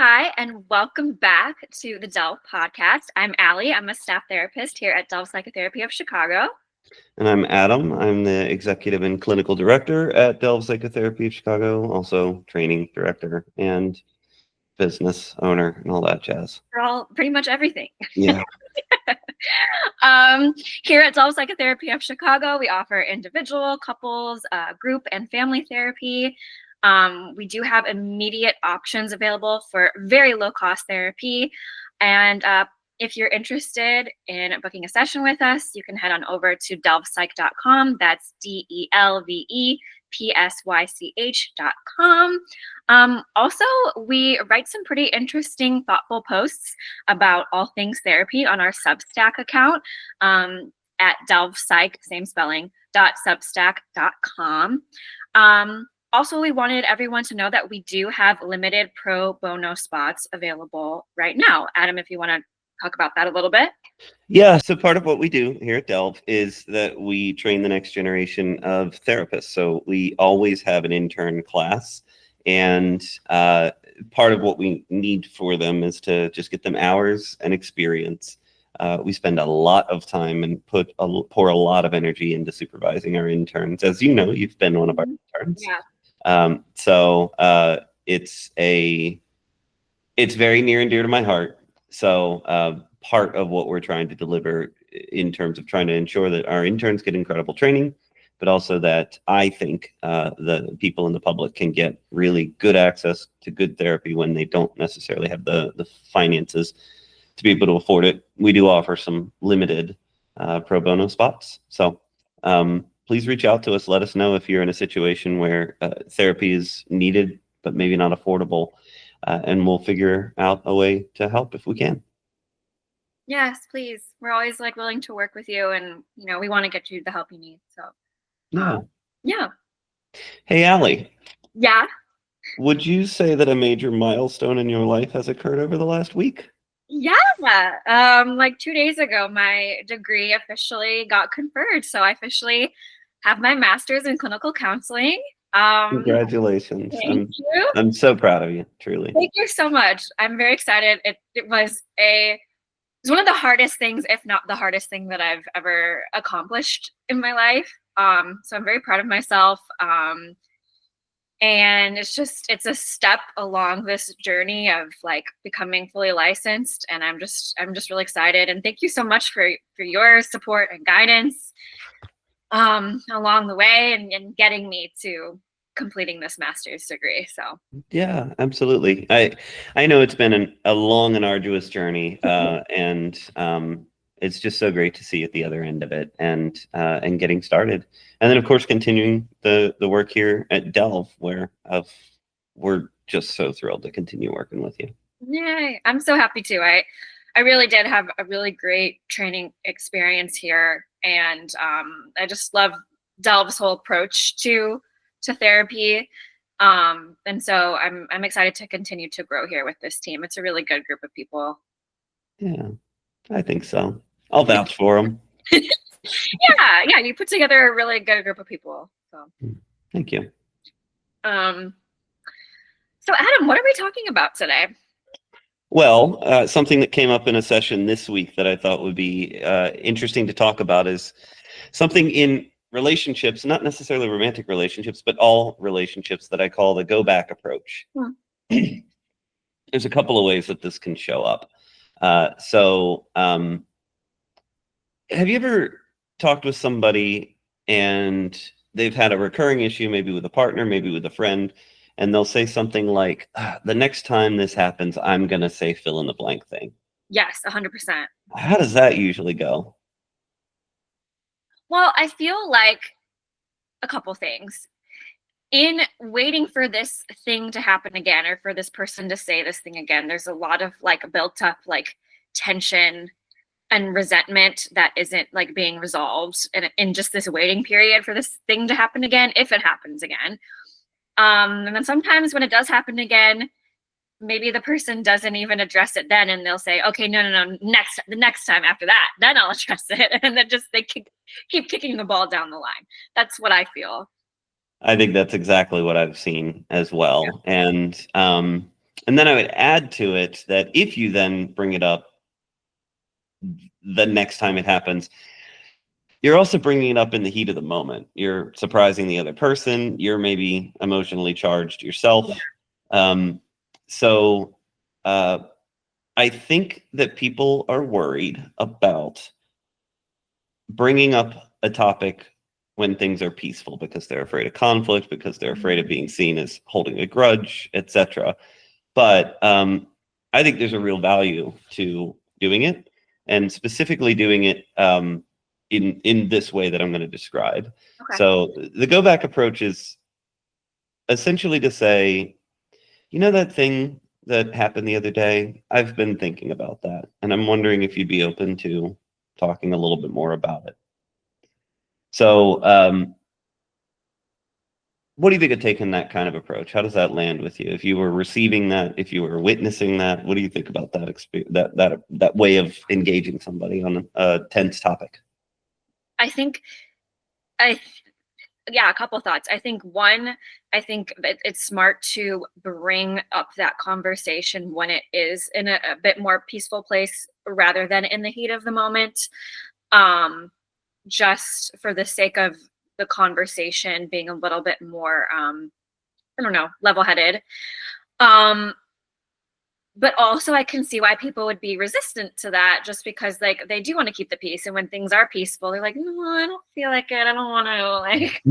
Hi, and welcome back to the Delve podcast. I'm Allie. I'm a staff therapist here at Delve Psychotherapy of Chicago. And I'm Adam. I'm the executive and clinical director at Delve Psychotherapy of Chicago, also training director and business owner and all that jazz. We're all pretty much everything. Yeah. Here at Delve Psychotherapy of Chicago, we offer individual, couples, group, and family therapy. We do have immediate options available for very low cost therapy. And if you're interested in booking a session with us, you can head on over to delvepsych.com. That's DELVEPSYCH.com. Also, we write some pretty interesting, thoughtful posts about all things therapy on our Substack account at delvepsych, same spelling, .substack.com. Also, we wanted everyone to know that we do have limited pro bono spots available right now. Adam, if you want to talk about that a little bit. Yeah, so part of what we do here at Delve is that we train the next generation of therapists. So we always have an intern class, and part of what we need for them is to just get them hours and experience. We spend a lot of time and pour a lot of energy into supervising our interns. As you know, you've been one of our interns. Yeah. So it's very near and dear to my heart. So part of what we're trying to deliver in terms of trying to ensure that our interns get incredible training, but also that I think the people in the public can get really good access to good therapy when they don't necessarily have the finances to be able to afford it. We do offer some limited pro bono spots. So please reach out to us. Let us know if you're in a situation where therapy is needed, but maybe not affordable. And we'll figure out a way to help if we can. Yes, please. We're always willing to work with you, and we want to get you the help you need. So yeah. Yeah. Hey, Allie. Yeah. Would you say that a major milestone in your life has occurred over the last week? Yeah. 2 days ago, my degree officially got conferred. So I officially have my master's in clinical counseling. Congratulations. Thank you. I'm so proud of you, truly. Thank you so much. I'm very excited. It was one of the hardest things, if not the hardest thing that I've ever accomplished in my life. So I'm very proud of myself. And it's a step along this journey of becoming fully licensed. And I'm just really excited. And thank you so much for your support and guidance along the way and getting me to completing this master's degree. So yeah, absolutely. I know it's been a long and arduous journey, and it's just so great to see at the other end of it and getting started, and then of course continuing the work here at Delve, where we're just so thrilled to continue working with you. Yay! I'm so happy too. I really did have a really great training experience here, and I just love Delve's whole approach to therapy. And so I'm excited to continue to grow here with this team. It's a really good group of people. Yeah, I think so. I'll vouch for them. Yeah, you put together a really good group of people. So thank you. So Adam, what are we talking about today? Well, something that came up in a session this week that I thought would be interesting to talk about is something in relationships, not necessarily romantic relationships, but all relationships, that I call the go back approach. There's a couple of ways that this can show up. So have you ever talked with somebody and they've had a recurring issue, maybe with a partner, maybe with a friend, and they'll say something like, the next time this happens, I'm going to say fill in the blank thing? Yes, 100%. How does that usually go? Well, I feel like a couple things. In waiting for this thing to happen again, or for this person to say this thing again, there's a lot of built up tension and resentment that isn't being resolved in just this waiting period for this thing to happen again, if it happens again. And then sometimes when it does happen again, maybe the person doesn't even address it then, and they'll say, okay, no, the next time after that, then I'll address it. And then they keep kicking the ball down the line. That's what I feel. I think that's exactly what I've seen as well. Yeah. And And then I would add to it that if you then bring it up the next time it happens, you're also bringing it up in the heat of the moment. You're surprising the other person. You're maybe emotionally charged yourself. So I think that people are worried about bringing up a topic when things are peaceful because they're afraid of conflict, because they're afraid of being seen as holding a grudge, etc. But I think there's a real value to doing it, and specifically doing it in this way that I'm going to describe. Okay. So the go back approach is essentially to say, you know, that thing that happened the other day, I've been thinking about that, and I'm wondering if you'd be open to talking a little bit more about it. So what do you think of taking that kind of approach? How does that land with you? If you were receiving that, if you were witnessing that, what do you think about that experience, that way of engaging somebody on a tense topic? I think a couple thoughts. I think one, I think it's smart to bring up that conversation when it is in a bit more peaceful place rather than in the heat of the moment. Just for the sake of the conversation being a little bit more, I don't know, level-headed. But also I can see why people would be resistant to that, just because like they do want to keep the peace. And when things are peaceful, they're like, no, I don't feel like it. I don't want to, like,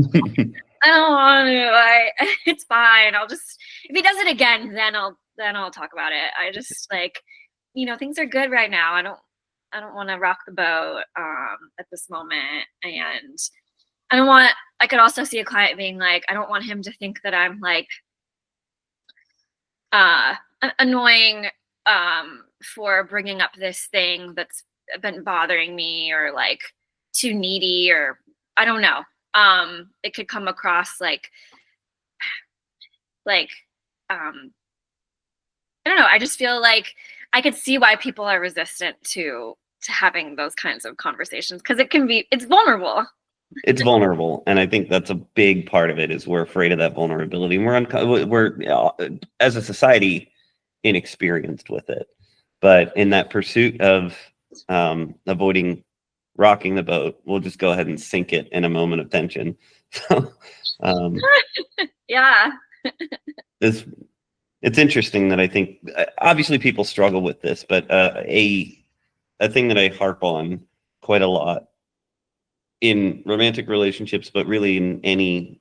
I don't want to, it's fine. I'll just, if he does it again, then I'll talk about it. I just like, things are good right now. I don't want to rock the boat at this moment. And I could also see a client being like, I don't want him to think that I'm like annoying for bringing up this thing that's been bothering me, or like too needy, or I don't know. It could come across like I don't know. I just feel like I could see why people are resistant to having those kinds of conversations, because it's vulnerable. It's vulnerable, and I think that's a big part of it. Is we're afraid of that vulnerability, and we're as a society inexperienced with it. But in that pursuit of avoiding rocking the boat, we'll just go ahead and sink it in a moment of tension. So Yeah. it's interesting that I think obviously people struggle with this, but a thing that I harp on quite a lot in romantic relationships, but really in any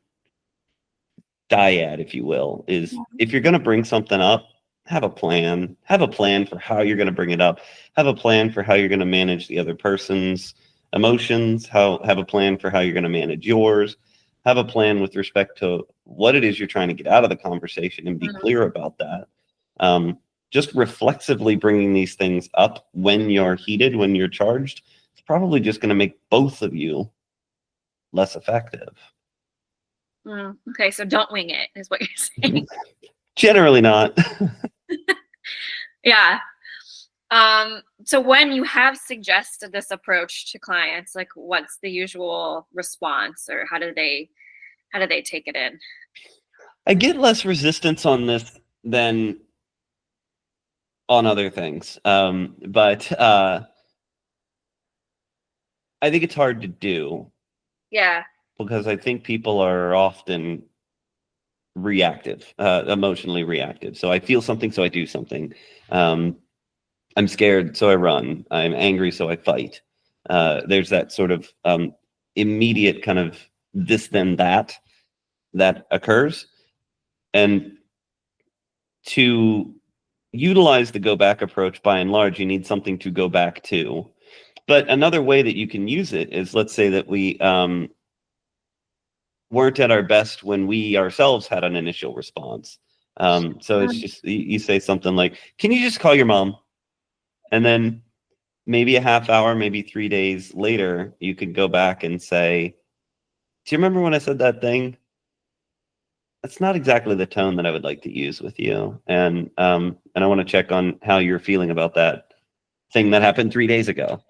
dyad, if you will, is if you're going to bring something up, have a plan. Have a plan for how you're going to bring it up. Have a plan for how you're going to manage the other person's emotions. Have a plan for how you're going to manage yours. Have a plan with respect to what it is you're trying to get out of the conversation, and be clear about that. Just reflexively bringing these things up when you're heated, when you're charged, it's probably just going to make both of you less effective. Okay, so don't wing it, is what you're saying. Generally not. Yeah. So when you have suggested this approach to clients, like what's the usual response, or how do they take it in? I get less resistance on this than on other things. But I think it's hard to do. Yeah. Because I think people are often reactive, emotionally reactive. So I feel something, so I do something. I'm scared, so I run. I'm angry, so I fight. There's that sort of immediate kind of this, then that occurs. And to utilize the go back approach, by and large, you need something to go back to. But another way that you can use it is, let's say that we weren't at our best when we ourselves had an initial response. So it's just, you say something like, can you just call your mom? And then maybe a half hour, maybe 3 days later, you could go back and say, do you remember when I said that thing? That's not exactly the tone that I would like to use with you. And I want to check on how you're feeling about that thing that happened 3 days ago.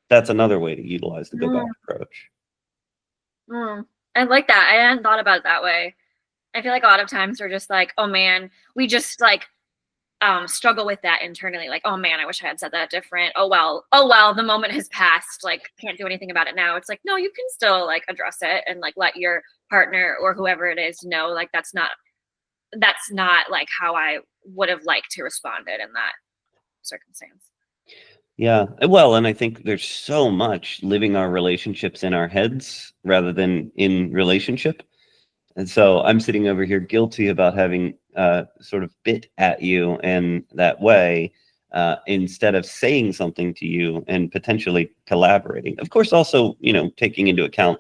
That's another way to utilize the go back approach. I like that. I hadn't thought about it that way. I feel like a lot of times we're just like, oh man, we just like struggle with that internally, like, oh man, I wish I had said that different. Oh well, the moment has passed, like, can't do anything about it now. It's like, no, you can still like address it and like let your partner or whoever it is know, like, that's not like how I would have liked to responded in that circumstance. Yeah. Well, and I think there's so much living our relationships in our heads rather than in relationship. And so I'm sitting over here guilty about having sort of bit at you in that way instead of saying something to you and potentially collaborating. Of course, also, taking into account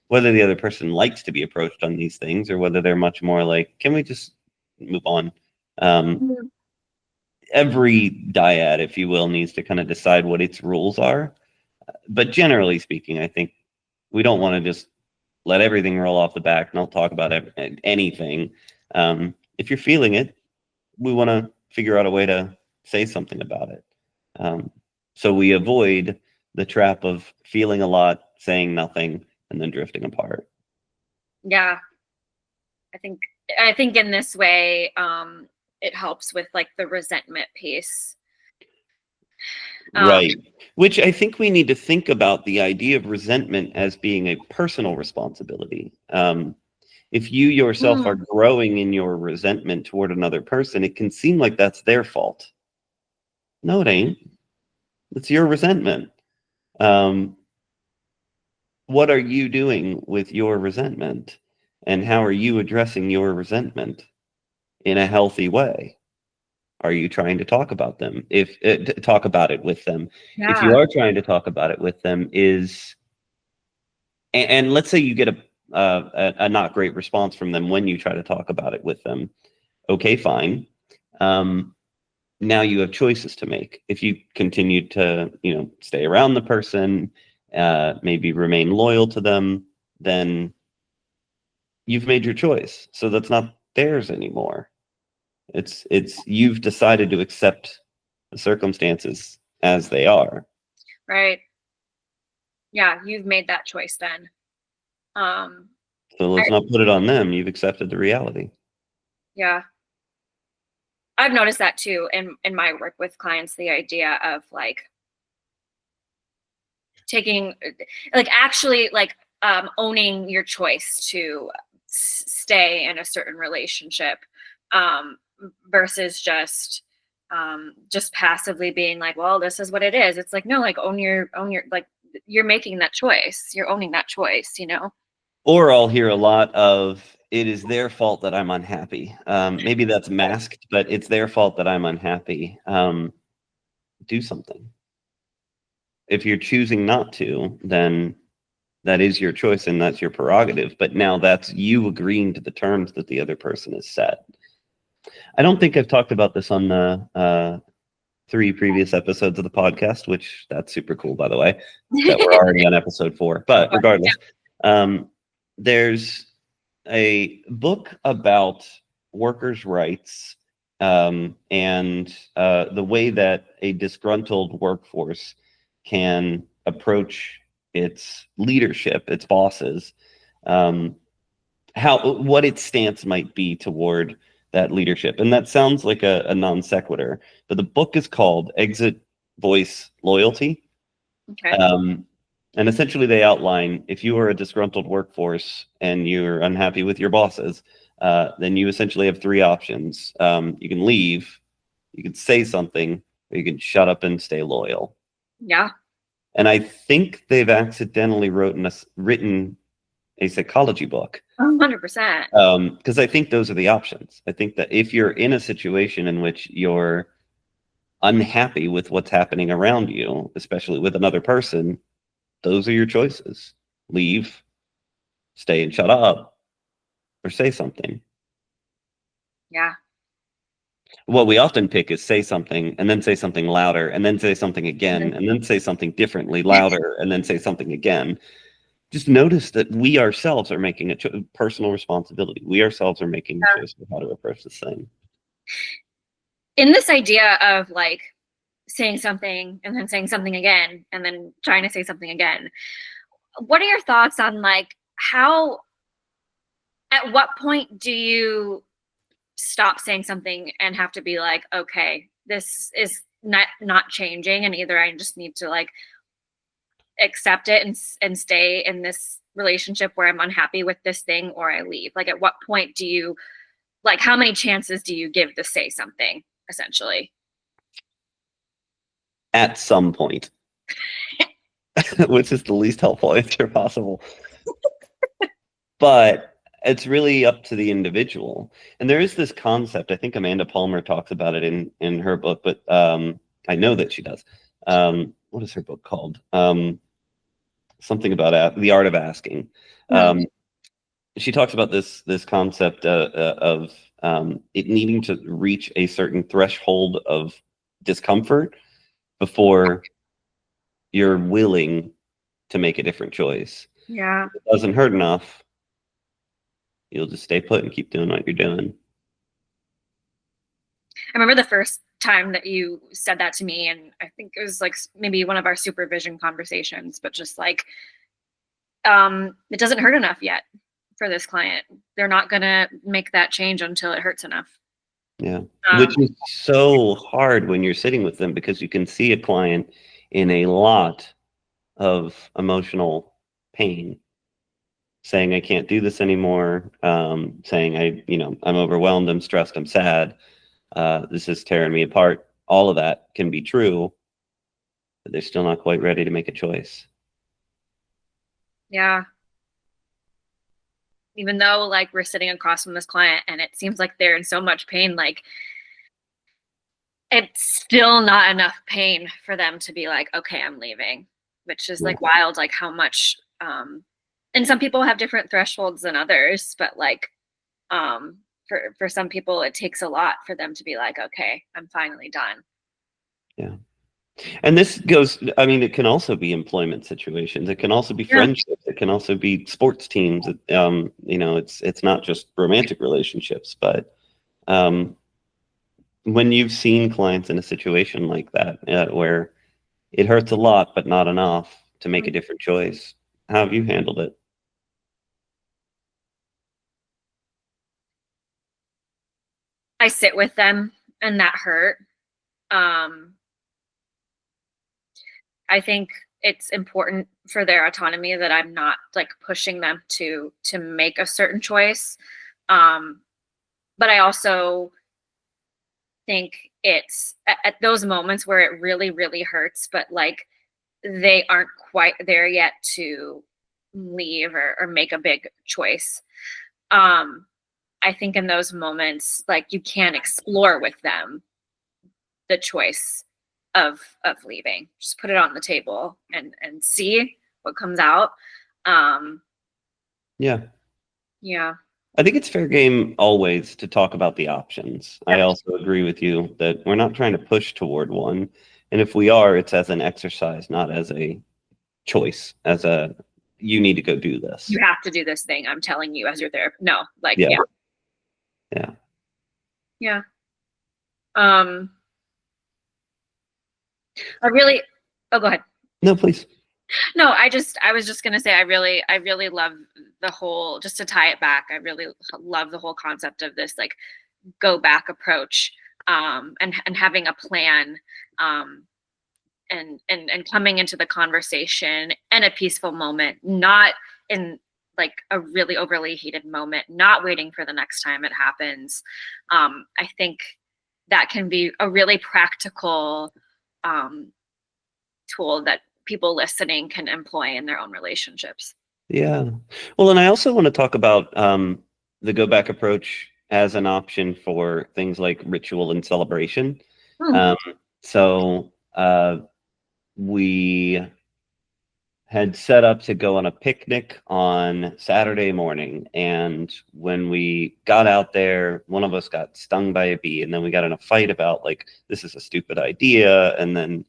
whether the other person likes to be approached on these things or whether they're much more like, can we just move on? Mhm. Every dyad, if you will, needs to kind of decide what its rules are. But generally speaking, I think we don't want to just let everything roll off the back, and I'll talk about anything. If you're feeling it, we want to figure out a way to say something about it. So we avoid the trap of feeling a lot, saying nothing, and then drifting apart. Yeah, I think I think in this way, it helps with like the resentment piece. Um, Right. Which I think we need to think about the idea of resentment as being a personal responsibility. If you yourself are mm, growing in your resentment toward another person, it can seem like that's their fault. No, it ain't. It's your resentment. Um, what are you doing with your resentment? And how are you addressing your resentment in a healthy way? Are you trying to talk about them? If talk about it with them. If you yeah, are trying to talk about it with them, and let's say you get a not great response from them when you try to talk about it with them. Okay, fine. Um, now you have choices to make. If you continue to, stay around the person, maybe remain loyal to them, then you've made your choice. So that's not theirs anymore. It's you've decided to accept the circumstances as they are. right. Yeah, you've made that choice then. Um, So I, let's not put it on them. You've accepted the reality. yeah, I've noticed that too in my work with clients. The idea of like taking, like, actually like owning your choice to stay in a certain relationship, um, versus just passively being like, well, this is what it is. It's like, no, like, own your like, you're making that choice, you're owning that choice. Or I'll hear a lot of, it is their fault that I'm unhappy. Maybe that's masked, but it's their fault that I'm unhappy. Do something. If you're choosing not to, then that is your choice and that's your prerogative. But now that's you agreeing to the terms that the other person has set. I don't think I've talked about this on the 3 previous episodes of the podcast, which that's super cool, by the way, that we're already on episode 4. But regardless, um, there's a book about workers' rights and the way that a disgruntled workforce can approach its leadership, its bosses, um, what its stance might be toward that leadership. And that sounds like a non sequitur, but the book is called Exit Voice Loyalty. Okay. Um, and essentially, they outline if you are a disgruntled workforce and you're unhappy with your bosses, then you essentially have 3 options. You can leave, you can say something, or you can shut up and stay loyal. Yeah, And I think they've accidentally written a psychology book 100%. because I think those are the options. I think that if you're in a situation in which you're unhappy with what's happening around you, especially with another person, those are your choices. Leave, stay and shut up, or say something. Yeah. What we often pick is say something and then say something louder and then say something And then, again and then say something differently louder and then say something again. Just notice that we ourselves are making a personal responsibility. We ourselves are making the choice of how to approach this thing. in this idea of like saying something and then saying something again and then trying to say something again, what are your thoughts on like how, at what point do you stop saying something and have to be like, okay, this is not changing, and either I just need to like accept it and stay in this relationship where I'm unhappy with this thing, or I leave. Like, at what point do you, like, how many chances do you give to say something, essentially? At some point, which is the least helpful answer possible. But it's really up to the individual. And there is this concept, I think Amanda Palmer talks about it in her book, but I know that she does. What is her book called? Something about the art of asking. She talks about this concept of it needing to reach a certain threshold of discomfort before you're willing to make a different choice. Yeah. If it doesn't hurt enough, you'll just stay put and keep doing what you're doing. I remember the first time that you said that to me, and I think it was like maybe one of our supervision conversations, but just like, it doesn't hurt enough yet for this client. They're not gonna make that change until it hurts enough. Yeah. Which is so hard when you're sitting with them, because you can see a client in a lot of emotional pain, saying, I can't do this anymore, saying, I'm overwhelmed, I'm stressed, I'm sad, this is tearing me apart. All of that can be true, but they're still not quite ready to make a choice. Yeah. Even though like we're sitting across from this client and it seems like they're in so much pain, like it's still not enough pain for them to be like, okay, I'm leaving, which is like wild, like how much, and some people have different thresholds than others, but like, for some people, it takes a lot for them to be like, okay, I'm finally done. Yeah. And this goes, I mean, it can also be employment situations. It can also be friendships. It can also be sports teams. It's not just romantic relationships, but when you've seen clients in a situation like that, where it hurts a lot, but not enough to make a different choice, how have you handled it? I sit with them, and that hurt. I think it's important for their autonomy that I'm not like pushing them to make a certain choice. But I also think it's at those moments where it really, really hurts, but like they aren't quite there yet to leave or make a big choice. I think in those moments, like you can explore with them the choice of leaving. Just put it on the table and see what comes out. Yeah. Yeah. I think it's fair game always to talk about the options. I also agree with you that we're not trying to push toward one. And if we are, it's as an exercise, not as a choice, you need to go do this. You have to do this thing. I'm telling you as your therapist. No, like, Yeah. Yeah. Oh, go ahead. No, please. No, I was just gonna say, I really love the whole, just to tie it back, I really love the whole concept of this like go back approach, and having a plan, and coming into the conversation in a peaceful moment, not in like a really overly heated moment, not waiting for the next time it happens. I think that can be a really practical tool that people listening can employ in their own relationships. Yeah. Well, and I also want to talk about the go back approach as an option for things like ritual and celebration. So we had set up to go on a picnic on Saturday morning. And when we got out there, one of us got stung by a bee. And then we got in a fight about, like, this is a stupid idea. And then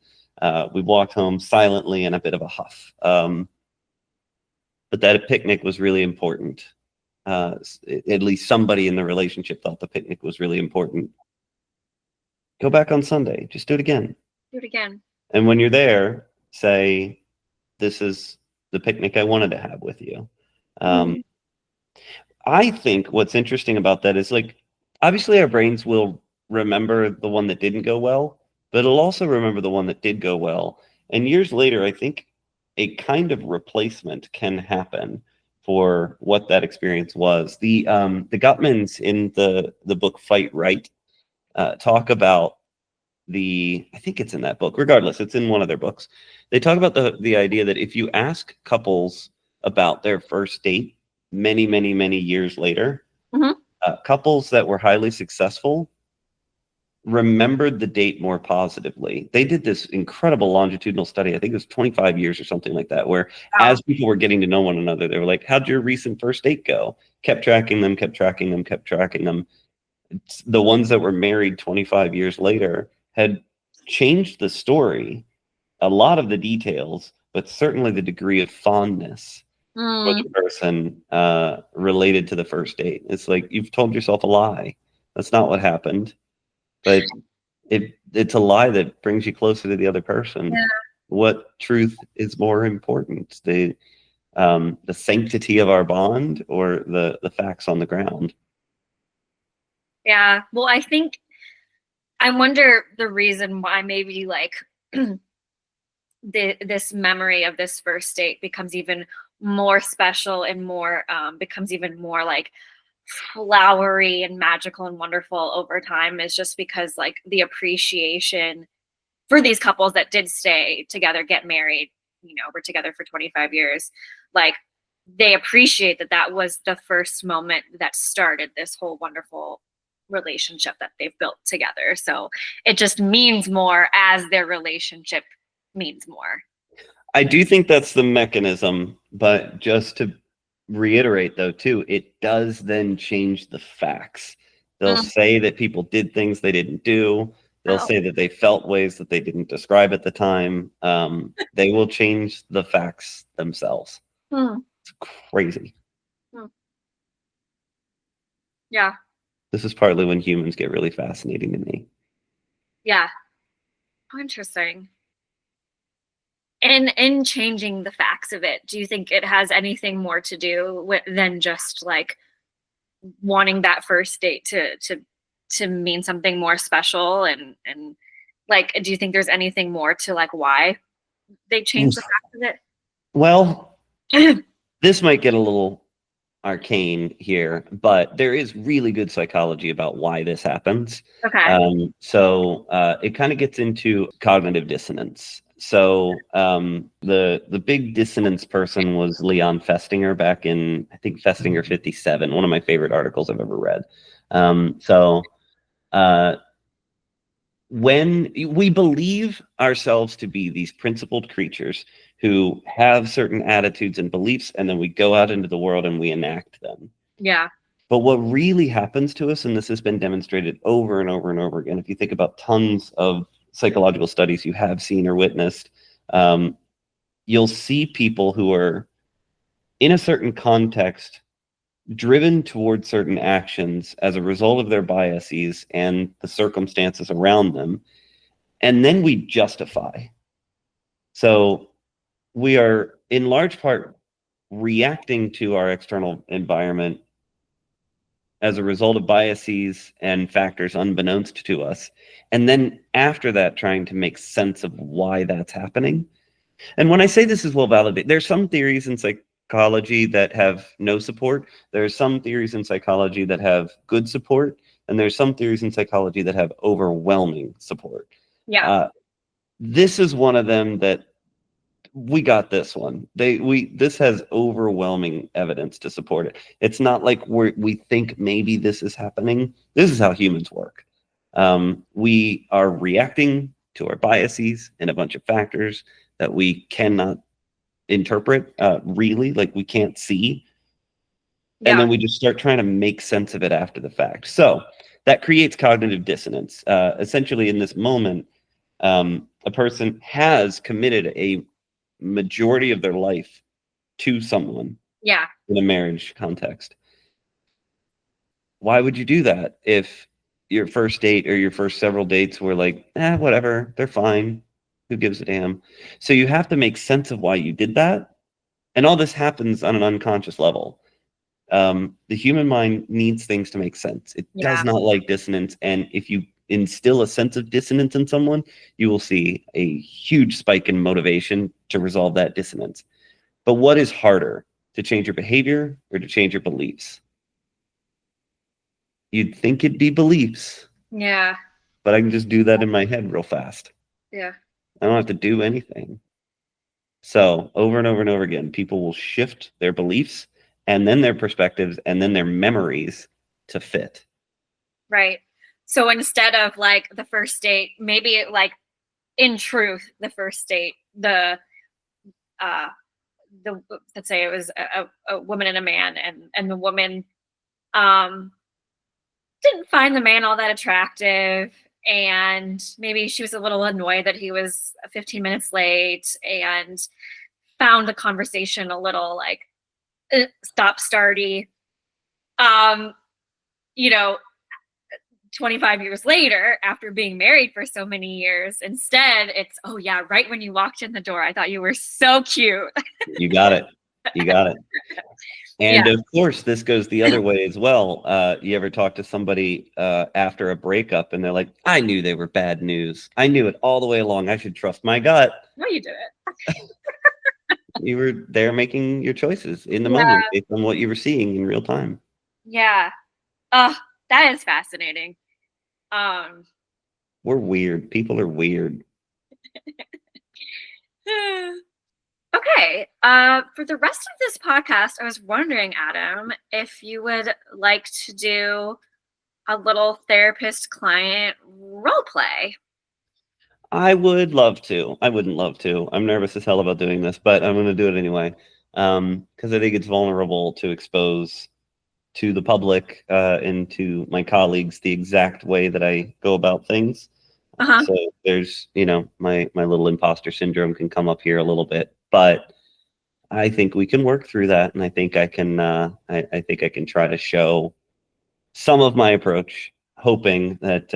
we walked home silently in a bit of a huff. But that picnic was really important. At least somebody in the relationship thought the picnic was really important. Go back on Sunday. Just do it again. Do it again. And when you're there, say, this is the picnic I wanted to have with you. I think what's interesting about that is, like, Obviously our brains will remember the one that didn't go well, but it'll also remember the one that did go well. And years later, I think a kind of replacement can happen for what that experience was. The Gutmans in the book Fight Right talk about I think it's in that book. Regardless, it's in one of their books. They talk about the idea that if you ask couples about their first date many, many, many years later, Hmm. couples that were highly successful remembered the date more positively. They did this incredible longitudinal study. I think it was 25 years or something like that, where Wow. as people were getting to know one another, they were like, how'd your recent first date go? Kept tracking them, kept tracking them, kept tracking them. The ones that were married 25 years later had changed the story, a lot of the details, but certainly the degree of fondness for Mm, the person related to the first date. It's like you've told yourself a lie. That's not what happened, but it's a lie that brings you closer to the other person. yeah. What truth is more important, the sanctity of our bond or the facts on the ground? Yeah. Well, I wonder the reason why maybe like this memory of this first date becomes even more special and more becomes even more like flowery and magical and wonderful over time is just because like the appreciation for these couples that did stay together, get married, were together for 25 years, like they appreciate that that was the first moment that started this whole wonderful relationship that they've built together. So it just means more as their relationship means more. I do think that's the mechanism, but just to reiterate though too, it does then change the facts. They'll Mm. say that people did things they didn't do. They'll Oh. say that they felt ways that they didn't describe at the time. They will change the facts themselves. Hmm. It's crazy. Hmm. Yeah. This is partly when humans get really fascinating to me. Yeah. Oh, interesting. And in changing the facts of it, do you think it has anything more to do with than just like wanting that first date to mean something more special and like do you think there's anything more to like why they changed the facts Well, of it? this might get a little arcane here, but there is really good psychology about why this happens. Okay. It kind of gets into cognitive dissonance. So the big dissonance person was Leon Festinger back in I think Festinger 57, one of my favorite articles I've ever read. Uh, when we believe ourselves to be these principled creatures who have certain attitudes and beliefs, and then we go out into the world and we enact them. Yeah. But what really happens to us, and this has been demonstrated over and over and over again, if you think about tons of psychological studies you have seen or witnessed, um, you'll see people who are in a certain context driven towards certain actions as a result of their biases and the circumstances around them. And then we justify. So we are in large part reacting to our external environment as a result of biases and factors unbeknownst to us. And then after that, trying to make sense of why that's happening. And when I say this is well validated, there's some theories in psychology that have no support. There's some theories in psychology that have good support. And there's some theories in psychology that have overwhelming support. Yeah. Uh, this is one of them that we got this one. This has overwhelming evidence to support it. It's not like we think maybe this is happening. This is how humans work. We are reacting to our biases and a bunch of factors that we cannot interpret really, like we can't see, and Yeah. then we just start trying to make sense of it after the fact. So that creates cognitive dissonance. Essentially, in this moment, a person has committed a majority of their life to someone Yeah. in a marriage context. Why would you do that if your first date or your first several dates were like, whatever, they're fine. Who gives a damn? So you have to make sense of why you did that. And all this happens on an unconscious level. The human mind needs things to make sense. It does Yeah. not like dissonance. And if you instill a sense of dissonance in someone, you will see a huge spike in motivation to resolve that dissonance. But what is harder, to change your behavior or to change your beliefs? You'd think it'd be beliefs, Yeah. but I can just do that in my head real fast. Yeah. I don't have to do anything. So over and over and over again, people will shift their beliefs and then their perspectives and then their memories to fit. Right. So instead of like the first date, maybe like in truth, the first date, uh let's say it was a woman and a man, and the woman um didn't find the man all that attractive, and maybe she was a little annoyed that he was 15 minutes late, and found the conversation a little like stop starty. um you know 25 years later, after being married for so many years, instead it's, oh yeah, right when you walked in the door I thought you were so cute. You got it. You got it. Yeah. And of course, this goes the other way as well. You ever talk to somebody after a breakup and they're like, I knew they were bad news. I knew it all the way along. I should trust my gut. No, you did it. You were there making your choices in the Yeah. moment based on what you were seeing in real time. Yeah. Oh, that is fascinating. We're weird. People are weird. Okay. For the rest of this podcast, I was wondering, Adam, if you would like to do a little therapist client role play. I would love to. I wouldn't love to. I'm nervous as hell about doing this, but I'm going to do it anyway. Because I think it's vulnerable to expose to the public and to my colleagues the exact way that I go about things. Uh-huh. So there's, my little imposter syndrome can come up here a little bit, but I think we can work through that, and I think I can. I think I can try to show some of my approach, hoping that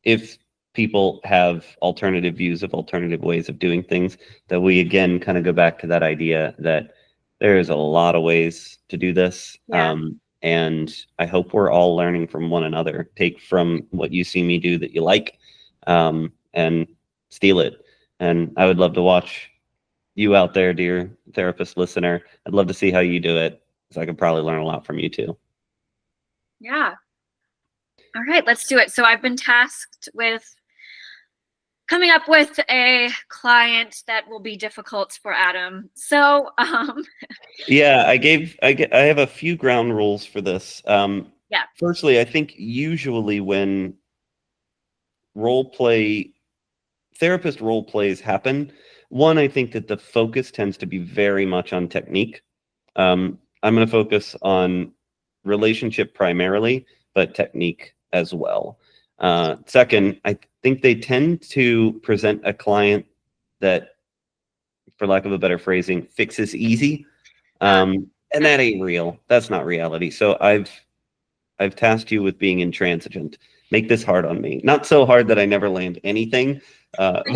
if people have alternative views of alternative ways of doing things, that we again kind of go back to that idea that there is a lot of ways to do this. Yeah. And I hope we're all learning from one another. Take from what you see me do that you like, and steal it. And I would love to watch you out there, dear therapist listener. I'd love to see how you do it, because I could probably learn a lot from you too. Yeah. All right, let's do it. So I've been tasked with coming up with a client that will be difficult for Adam. So, Yeah, I have a few ground rules for this. Yeah. Firstly, I think usually when therapist role plays happen, one, I think that the focus tends to be very much on technique. I'm going to focus on relationship primarily, but technique as well. Second, I think they tend to present a client that, for lack of a better phrasing, fixes easy. And that ain't real. That's not reality. So I've tasked you with being intransigent. Make this hard on me. Not so hard that I never land anything, but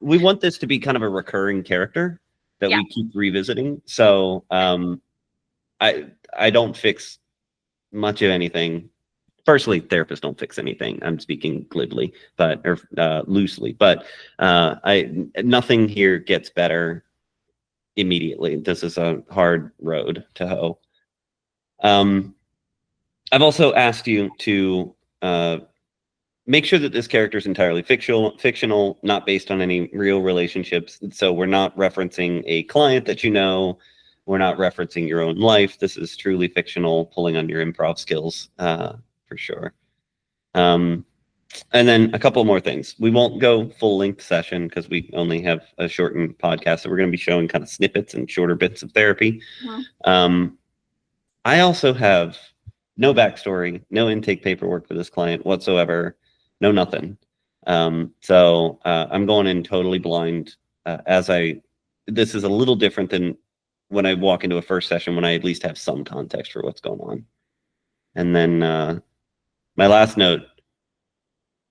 we want this to be kind of a recurring character that we keep revisiting. So I don't fix much of anything. Firstly, therapists don't fix anything. I'm speaking glibly, or loosely, but nothing here gets better immediately. This is a hard road to hoe. I've also asked you to make sure that this character is entirely fictional, not based on any real relationships. So we're not referencing a client that you know. We're not referencing your own life. This is truly fictional, pulling on your improv skills for sure. And then a couple more things. We won't go full length session because we only have a shortened podcast. So we're going to be showing kind of snippets and shorter bits of therapy. I also have no backstory, no intake paperwork for this client whatsoever, no nothing. So I'm going in totally blind. This is a little different than when I walk into a first session, when I at least have some context for what's going on. And then my last note,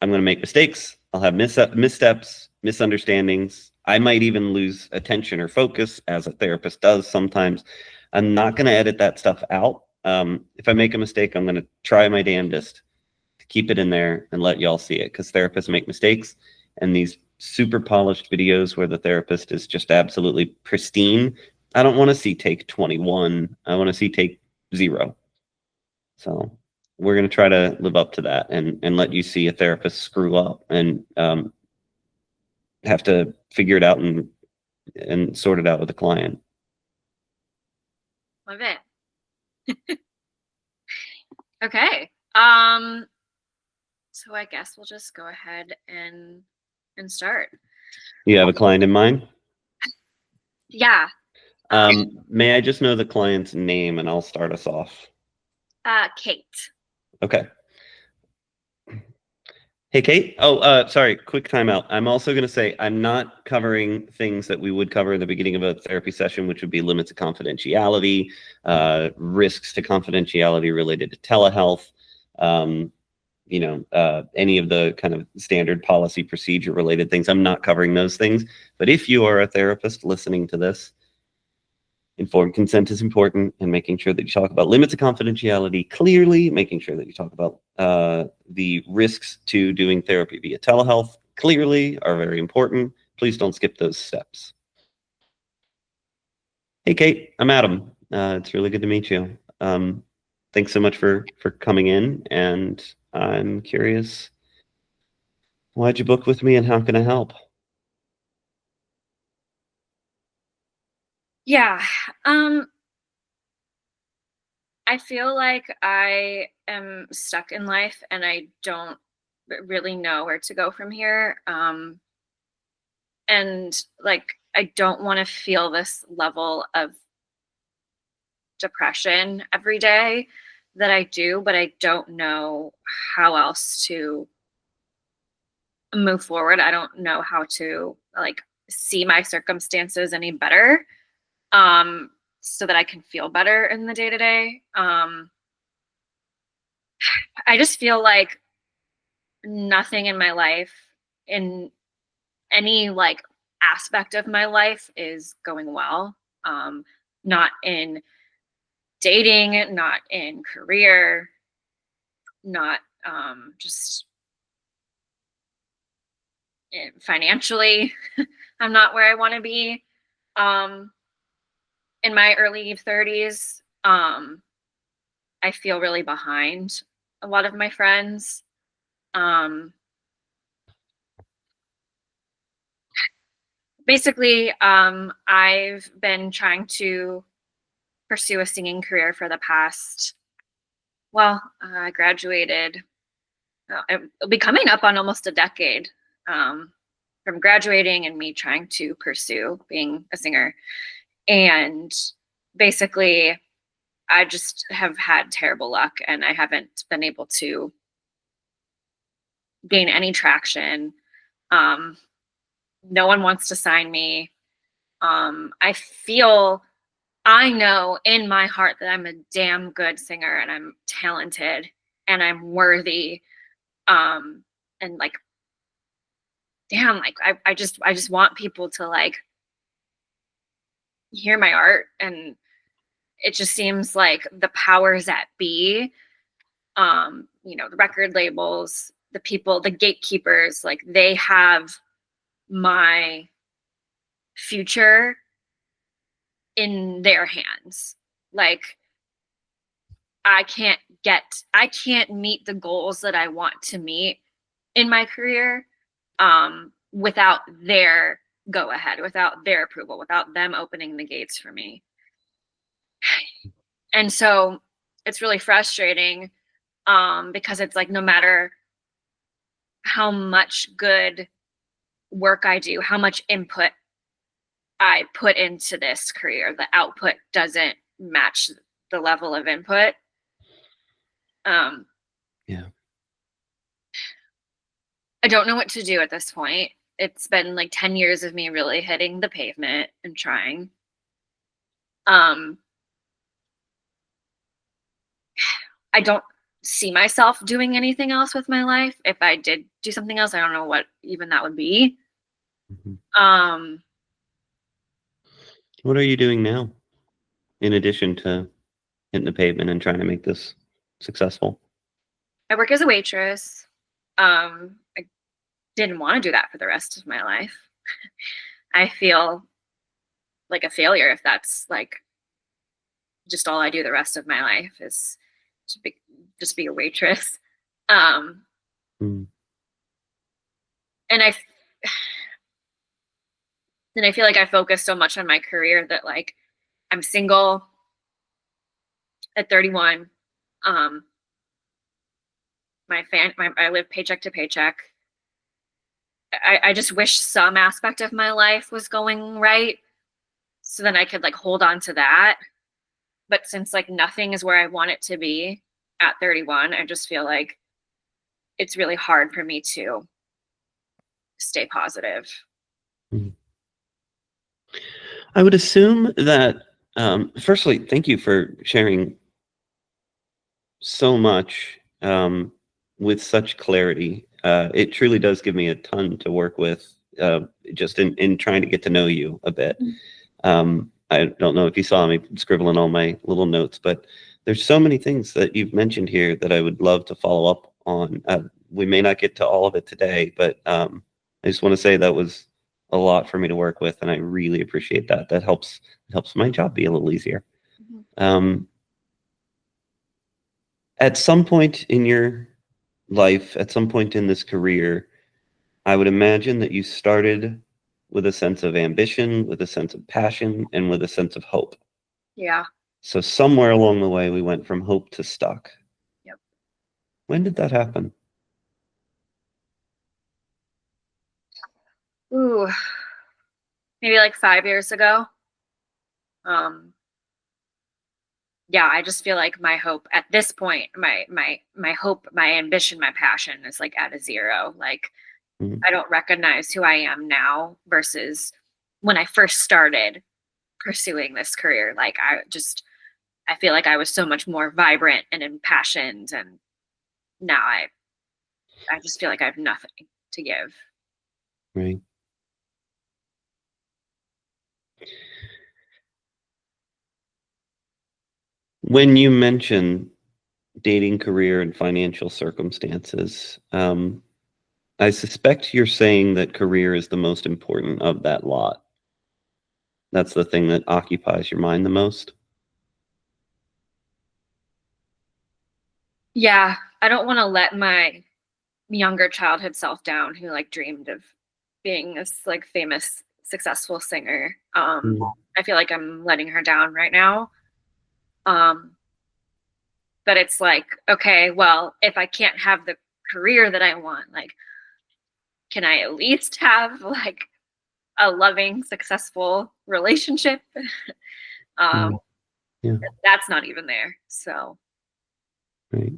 I'm going to make mistakes. I'll have missteps, misunderstandings. I might even lose attention or focus, as a therapist does sometimes. I'm not going to edit that stuff out. If I make a mistake, I'm going to try my damnedest to keep it in there and let y'all see it, because therapists make mistakes. And these super polished videos where the therapist is just absolutely pristine, I don't want to see take 21. I want to see take 0. So we're going to try to live up to that and let you see a therapist screw up and have to figure it out and sort it out with the client. Love it. Okay. So I guess we'll just go ahead and start. You have a client in mind? Yeah. May I just know the client's name and I'll start us off? Kate. Okay. Hey, Kate. Oh, sorry. Quick timeout. I'm also going to say I'm not covering things that we would cover in the beginning of a therapy session, which would be limits of confidentiality, risks to confidentiality related to telehealth, any of the kind of standard policy procedure related things. I'm not covering those things. But if you are a therapist listening to this, informed consent is important, and making sure that you talk about limits of confidentiality clearly, making sure that you talk about the risks to doing therapy via telehealth clearly are very important. Please don't skip those steps. Hey, Kate, I'm Adam. It's really good to meet you. Thanks so much for coming in, and I'm curious, why'd you book with me and how can I help? Yeah. I feel like I am stuck in life and I don't really know where to go from here. And like, I don't want to feel this level of depression every day that I do, but I don't know how else to move forward. I don't know how to like see my circumstances any better, so that I can feel better in the day to day. I just feel like nothing in my life, in any like aspect of my life, is going well. Not in dating, not in career, not just financially. I'm not where I want to be. Um, in my early 30s, I feel really behind a lot of my friends. Um, Basically, I've been trying to pursue a singing career for the past, well, I graduated, it'll be coming up on almost a decade, from graduating and me trying to pursue being a singer. And basically, I just have had terrible luck and I haven't been able to gain any traction. Um, no one wants to sign me. I know in my heart that I'm a damn good singer and I'm talented and I'm worthy. And like, damn, like I just want people to like hear my art. And it just seems like the powers that be, the record labels, the people, the gatekeepers, like they have my future in their hands. Like I can't meet the goals that I want to meet in my career, without their go ahead, without their approval, without them opening the gates for me. And so it's really frustrating, because it's like no matter how much good work I do, how much input I put into this career, the output doesn't match the level of input. Yeah. I don't know what to do at this point. It's been like 10 years of me really hitting the pavement and trying. Um, I don't see myself doing anything else with my life. If I did do something else, I don't know what even that would be. Mhm. What are you doing now in addition to hitting the pavement and trying to make this successful? I work as a waitress. I didn't want to do that for the rest of my life. I feel like a failure if that's like just all I do the rest of my life is to be just be a waitress. Um, Mm. and I feel like I focus so much on my career that like I'm single at 31. Um, I live paycheck to paycheck. I just wish some aspect of my life was going right so then I could like hold on to that. But since like nothing is where I want it to be at 31, I just feel like it's really hard for me to stay positive. Mm. I would assume that, firstly, thank you for sharing so much with such clarity. It truly does give me a ton to work with just in trying to get to know you a bit. I don't know if you saw me scribbling all my little notes, but there's so many things that you've mentioned here that I would love to follow up on. We may not get to all of it today, but I just want to say that was a lot for me to work with, and I really appreciate that. That helps my job be a little easier. Mhm. At some point in your life, at some point in this career, I would imagine that you started with a sense of ambition, with a sense of passion, and with a sense of hope. Yeah. So somewhere along the way, we went from hope to stuck. Yep. When did that happen? Ooh, maybe like 5 years ago. Um, yeah, I just feel like my hope at this point, my hope, my ambition, my passion is like at a zero. Like Mhm. I don't recognize who I am now versus when I first started pursuing this career. Like I feel like I was so much more vibrant and impassioned, and now I just feel like I have nothing to give. Right. When you mention dating, career, and financial circumstances, I suspect you're saying that career is the most important of that lot. That's the thing that occupies your mind the most. Yeah, I don't want to let my younger childhood self down who like dreamed of being this like famous successful singer. Mm. I feel like I'm letting her down right now. Um but it's like, okay, well, if I can't have the career that I want, like can I at least have like a loving successful relationship? um Mm. Yeah. that's not even there. So Right.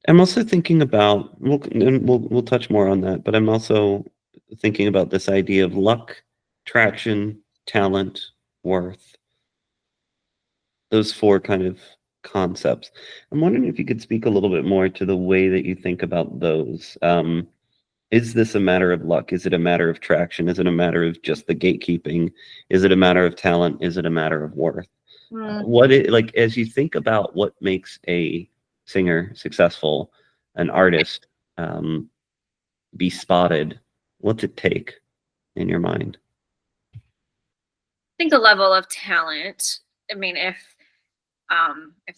I'm also thinking about we'll touch more on that, but I'm also thinking about this idea of luck, traction, talent, worth. Those four kind of concepts. I'm wondering if you could speak a little bit more to the way that you think about those. Is this a matter of luck? Is it a matter of traction? Is it a matter of just the gatekeeping? Is it a matter of talent? Is it a matter of worth? mm, Like as you think about what makes a singer successful, an artist, um, be spotted, what's it take in your mind? I think the level of talent, I mean, if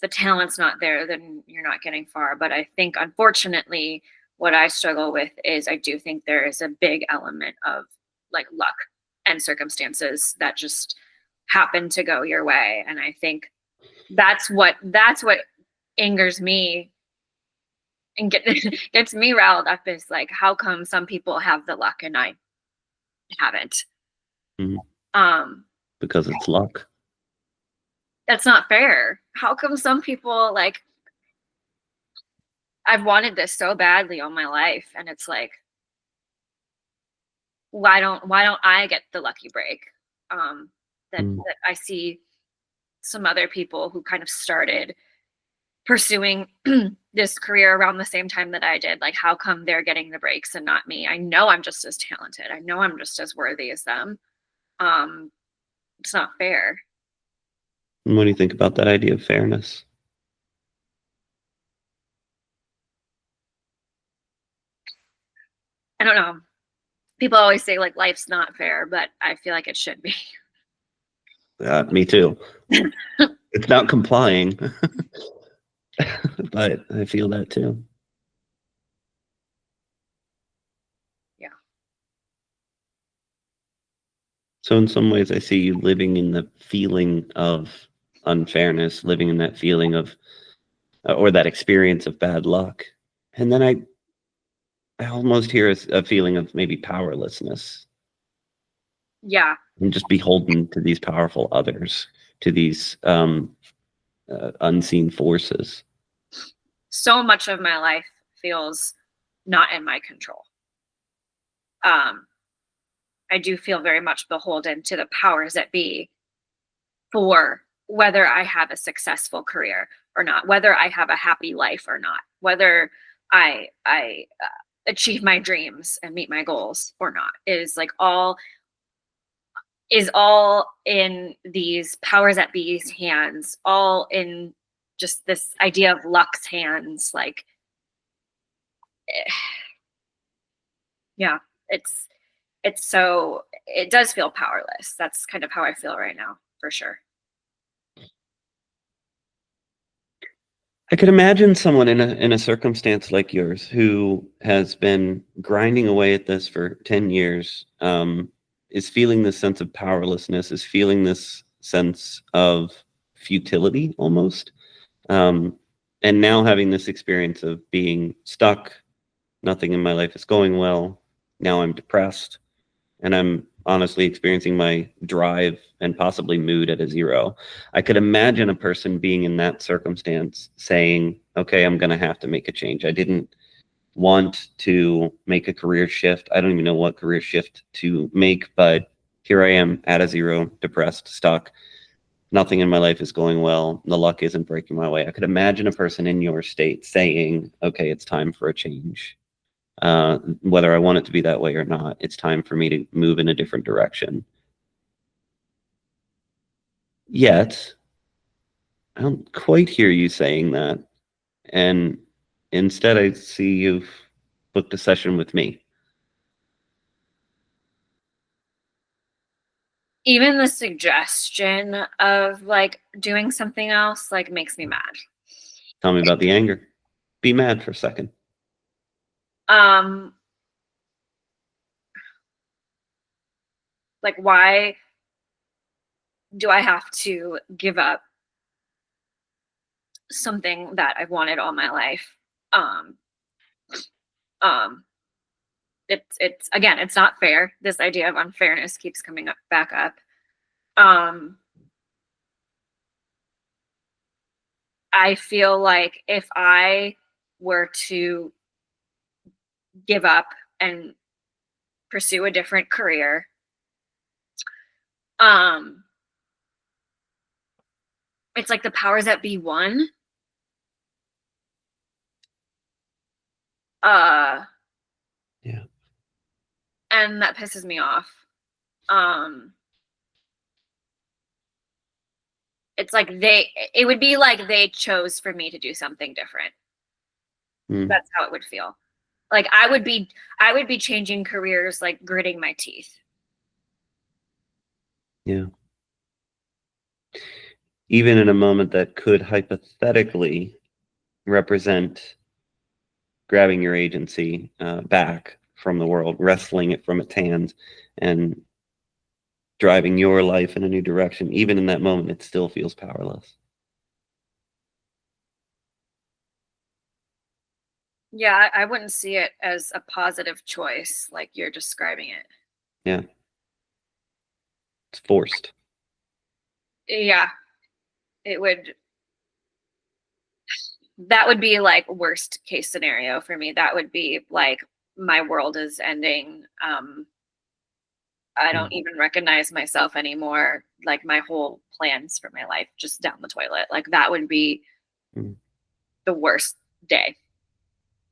the talent's not there, then you're not getting far. But I think, unfortunately, what I struggle with is I do think there is a big element of like luck and circumstances that just happen to go your way. And I think that's what angers me and gets me riled up is like, how come some people have the luck and I haven't? Mhm. Um, Because it's luck. that's not fair. How come some people like I've wanted this so badly all my life, and it's like, why don't I get the lucky break? That Mm. that I see some other people who kind of started pursuing this career around the same time that I did. Like, how come they're getting the breaks and not me? I know I'm just as talented. I know I'm just as worthy as them. It's not fair. And what do you think about that idea of fairness? I don't know. People always say like life's not fair, but I feel like it should be. Me too. It's not complying, but I feel that too. Yeah. So in some ways, I see you living in the feeling of unfairness, living in that feeling of, or that experience of bad luck. And then I almost hear a feeling of maybe powerlessness Yeah. and just beholden to these powerful others, to these unseen forces. So much of my life feels not in my control. Um, I do feel very much beholden to the powers that be for whether I have a successful career or not, whether I have a happy life or not, whether I achieve my dreams and meet my goals or not. Is all in these powers that be's hands, all in just this idea of luck's hands. Like, yeah, it does feel powerless. That's kind of how I feel right now, for sure. I could imagine someone in a circumstance like yours who has been grinding away at this for 10 years, is feeling this sense of powerlessness, is feeling this sense of futility almost, and now having this experience of being stuck. Nothing in my life is going well. Now I'm depressed, and I'm honestly experiencing my drive and possibly mood at a zero. I could imagine a person being in that circumstance saying, okay, I'm going to have to make a change. I didn't want to make a career shift. I don't even know what career shift to make, but here I am at a zero, depressed, stuck. Nothing in my life is going well. The luck isn't breaking my way. I could imagine a person in your state saying, okay, it's time for a change. Whether I want it to be that way or not, it's time for me to move in a different direction. Yet, I don't quite hear you saying that. And instead, I see you've booked a session with me. Even the suggestion of like doing something else like makes me mad. Tell me about the anger. Be mad for a second. Um, like, why do I have to give up something that I've wanted all my life? Um, um, it's again, it's not fair. This idea of unfairness keeps coming up back up. Um, I feel like if I were to give up and pursue a different career, um, it's like the powers that be won. Uh, Yeah. and that pisses me off. Um, it's like it would be like they chose for me to do something different. Mm, That's how it would feel. Like I would be changing careers, like gritting my teeth. yeah. Even in a moment that could hypothetically represent grabbing your agency back from the world, wrestling it from its hands, and driving your life in a new direction. Even in that moment, it still feels powerless. Yeah, I wouldn't see it as a positive choice like you're describing it. Yeah. It's forced. Yeah, it would that would be like worst case scenario for me. That would be like my world is ending. I don't Mm, even recognize myself anymore. Like my whole plans for my life just down the toilet. Like that would be mm, the worst day.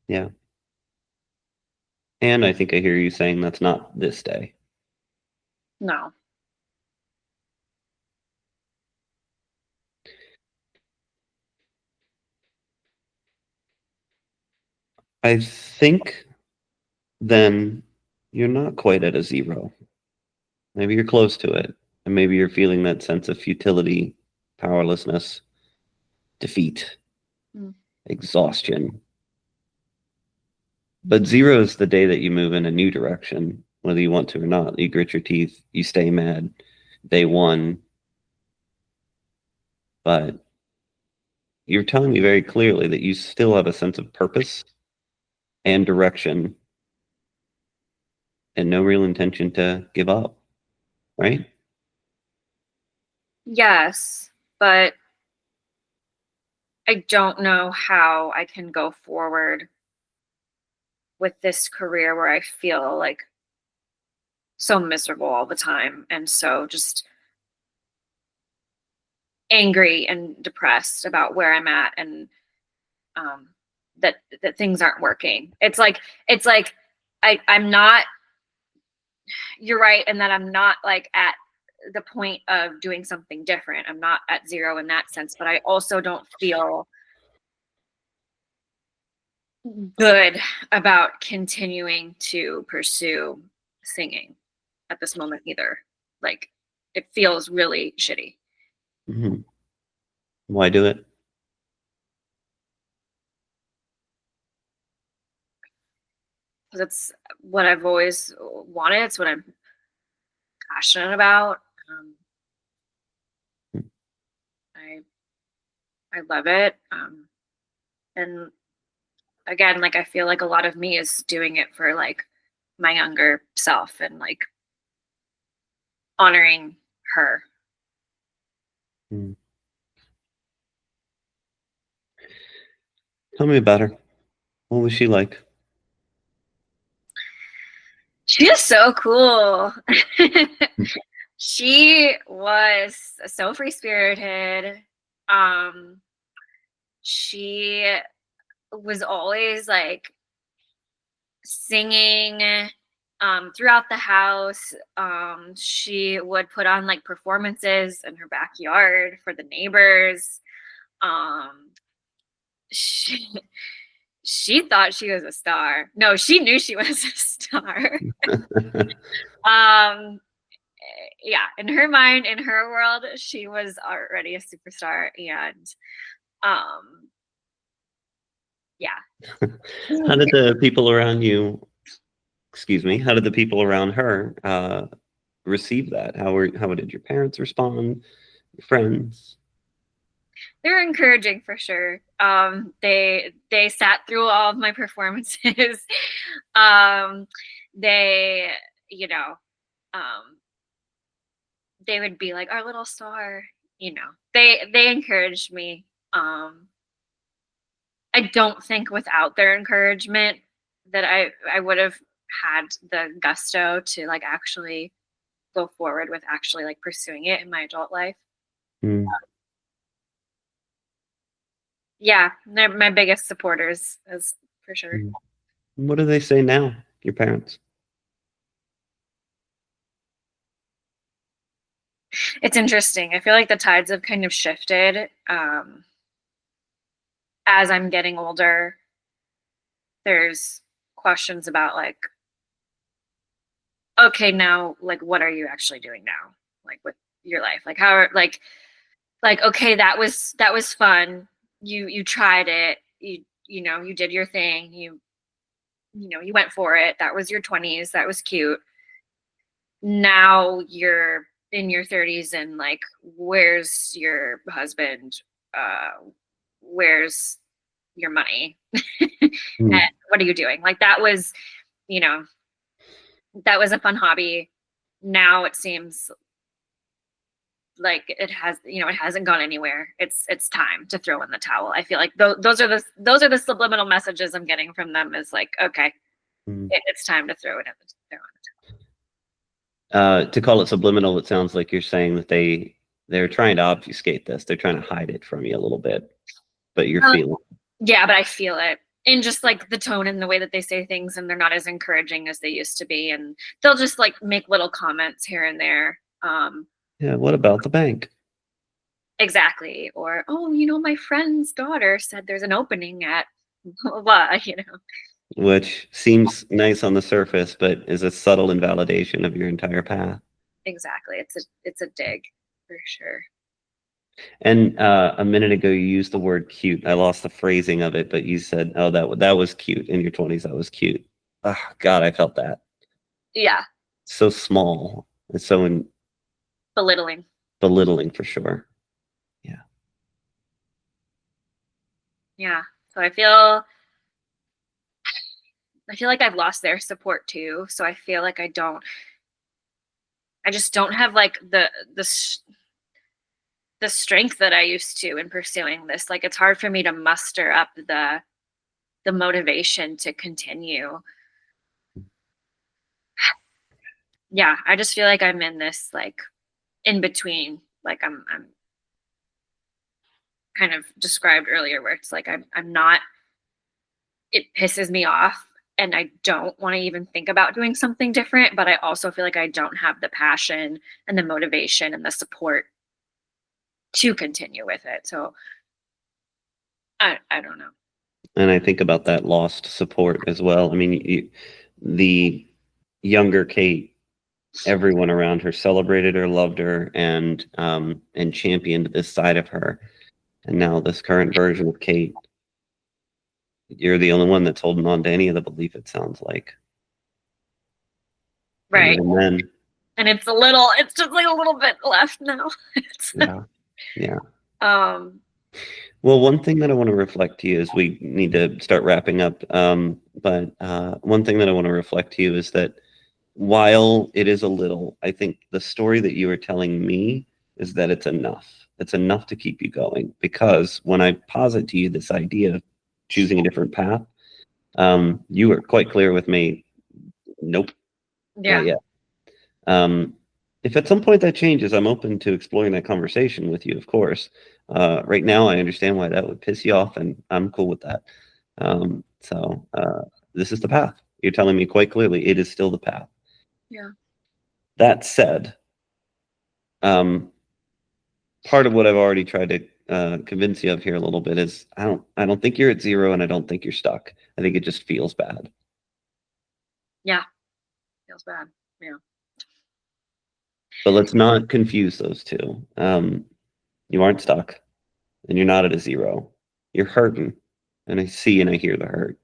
yeah. And I think I hear you saying that's not this day. No. I think then you're not quite at a zero. Maybe you're close to it. And maybe you're feeling that sense of futility, powerlessness, defeat, Mm. exhaustion. But zero is the day that you move in a new direction, whether you want to or not. You grit your teeth, you stay mad. Day one. But you're telling me very clearly that you still have a sense of purpose and direction and no real intention to give up, right? Yes, but I don't know how I can go forward with this career where I feel like so miserable all the time and so just angry and depressed about where I'm at, and um, that things aren't working. It's like I'm not. You're right, and that I'm not like at the point of doing something different. I'm not at zero in that sense, but I also don't feel good about continuing to pursue singing at this moment either. Like, it feels really shitty. Mm-hmm. Why do it? Because it's what I've always wanted. It's what I'm passionate about. Um, I I love it. And again, like I feel like a lot of me is doing it for like my younger self and like honoring her. Mm. Tell me about her. What was she like? She is so cool. She was so free spirited. Um, she was always like singing throughout the house. She would put on like performances in her backyard for the neighbors. Um, she, she thought she was a star. No, she knew she was a star. um, yeah, in her mind, in her world, she was already a superstar, and um, yeah. How did the people around you, excuse me, how did the people around her receive that? How did your parents respond? Your friends? They're encouraging for sure. They sat through all of my performances. um, they, you know, um, they would be like, "Our little star," you know. They encouraged me. I don't think without their encouragement that I would have had the gusto to like actually go forward with actually like pursuing it in my adult life. Mm. Yeah, they're my biggest supporters, is for sure. Mm. What do they say now, your parents? It's interesting. I feel like the tides have kind of shifted as I'm getting older. There's questions about like, okay, now like what are you actually doing now? Like with your life? Like how like okay, that was fun. You tried it. You know, you did your thing. You know, you went for it. That was your 20s. That was cute. Now you're in your 30s and like where's your husband? Where's your money? And Mm. what are you doing? Like that was, you know, that was a fun hobby. Now it seems like it has, you know, it hasn't gone anywhere. It's time to throw in the towel. I feel like those are the subliminal messages I'm getting from them, is like, okay, Mm. it's time to throw it in the To call it subliminal, it sounds like you're saying that they're trying to obfuscate this. They're trying to hide it from you a little bit, but you're towel. feeling. Yeah, but I feel it in just like the tone and the way that they say things, and they're not as encouraging as they used to be, and they'll just like make little comments here and there. Yeah, what about the bank? Exactly. Or, oh, you know, my friend's daughter said there's an opening at blah, blah, blah, you know. which seems nice on the surface, but is a subtle invalidation of your entire path. Exactly. It's a dig for sure. And a minute ago, you used the word cute. I lost the phrasing of it, but you said, "Oh, that was cute in your 20s. That was cute." Oh, God, I felt that. Yeah. So small. It's so Belittling. belittling for sure. Yeah. Yeah. So I feel like I've lost their support too. So I feel like I just don't have like the strength that I used to in pursuing this. Like it's hard for me to muster up the motivation to continue. Yeah, I just feel like I'm in this like in between. Like I'm kind of described earlier where it's like I'm not, it pisses me off and I don't want to even think about doing something different, but I also feel like I don't have the passion and the motivation and the support to continue with it. So I don't know. And I think about that lost support as well. I mean, the younger Kate, everyone around her celebrated her, loved her, and championed this side of her. And now this current version of Kate, you're the only one that's holding on to any of the belief, it sounds like. And Right. even then, And it's just like a little bit left now. yeah, yeah. um Well, one thing that I want to reflect to you is we need to start wrapping up. But one thing that I want to reflect to you is that while it is a little, I think the story that you are telling me is that it's enough. It's enough to keep you going. Because when I posit to you this idea of choosing a different path, you were quite clear with me. Nope, not yeah. yet. If at some point that changes, I'm open to exploring that conversation with you, of course. Right now, I understand why that would piss you off, and I'm cool with that. This is the path. You're telling me quite clearly it is still the path. Yeah. That said, part of what I've already tried to convince you of here a little bit is I don't think you're at zero, and I don't think you're stuck. I think it just feels bad. Yeah. Feels bad. Yeah. But let's not confuse those two. You aren't stuck, and you're not at a zero. You're hurting, and I see and I hear the hurt.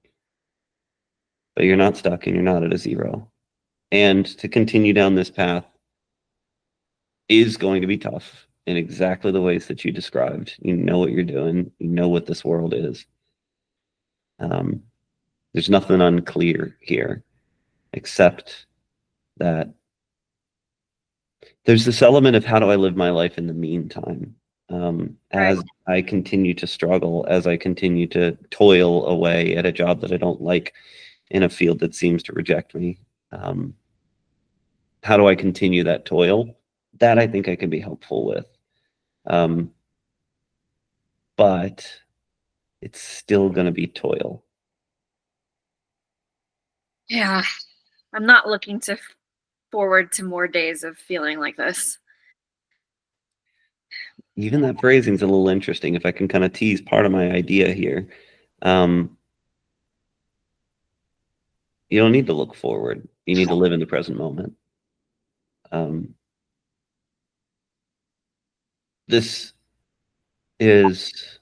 But you're not stuck, and you're not at a zero. And to continue down this path is going to be tough in exactly the ways that you described. You know what you're doing. You know what this world is. There's nothing unclear here, except that there's this element of how do I live my life in the meantime. Right. As I continue to struggle, as I continue to toil away at a job that I don't like in a field that seems to reject me. How do I continue that toil? That I think I can be helpful with. But it's still going to be toil. Yeah. I'm not looking to forward to more days of feeling like this. Even that phrasing's a little interesting. If I can kind of tease part of my idea here, you don't need to look forward. You need to live in the present moment. This is,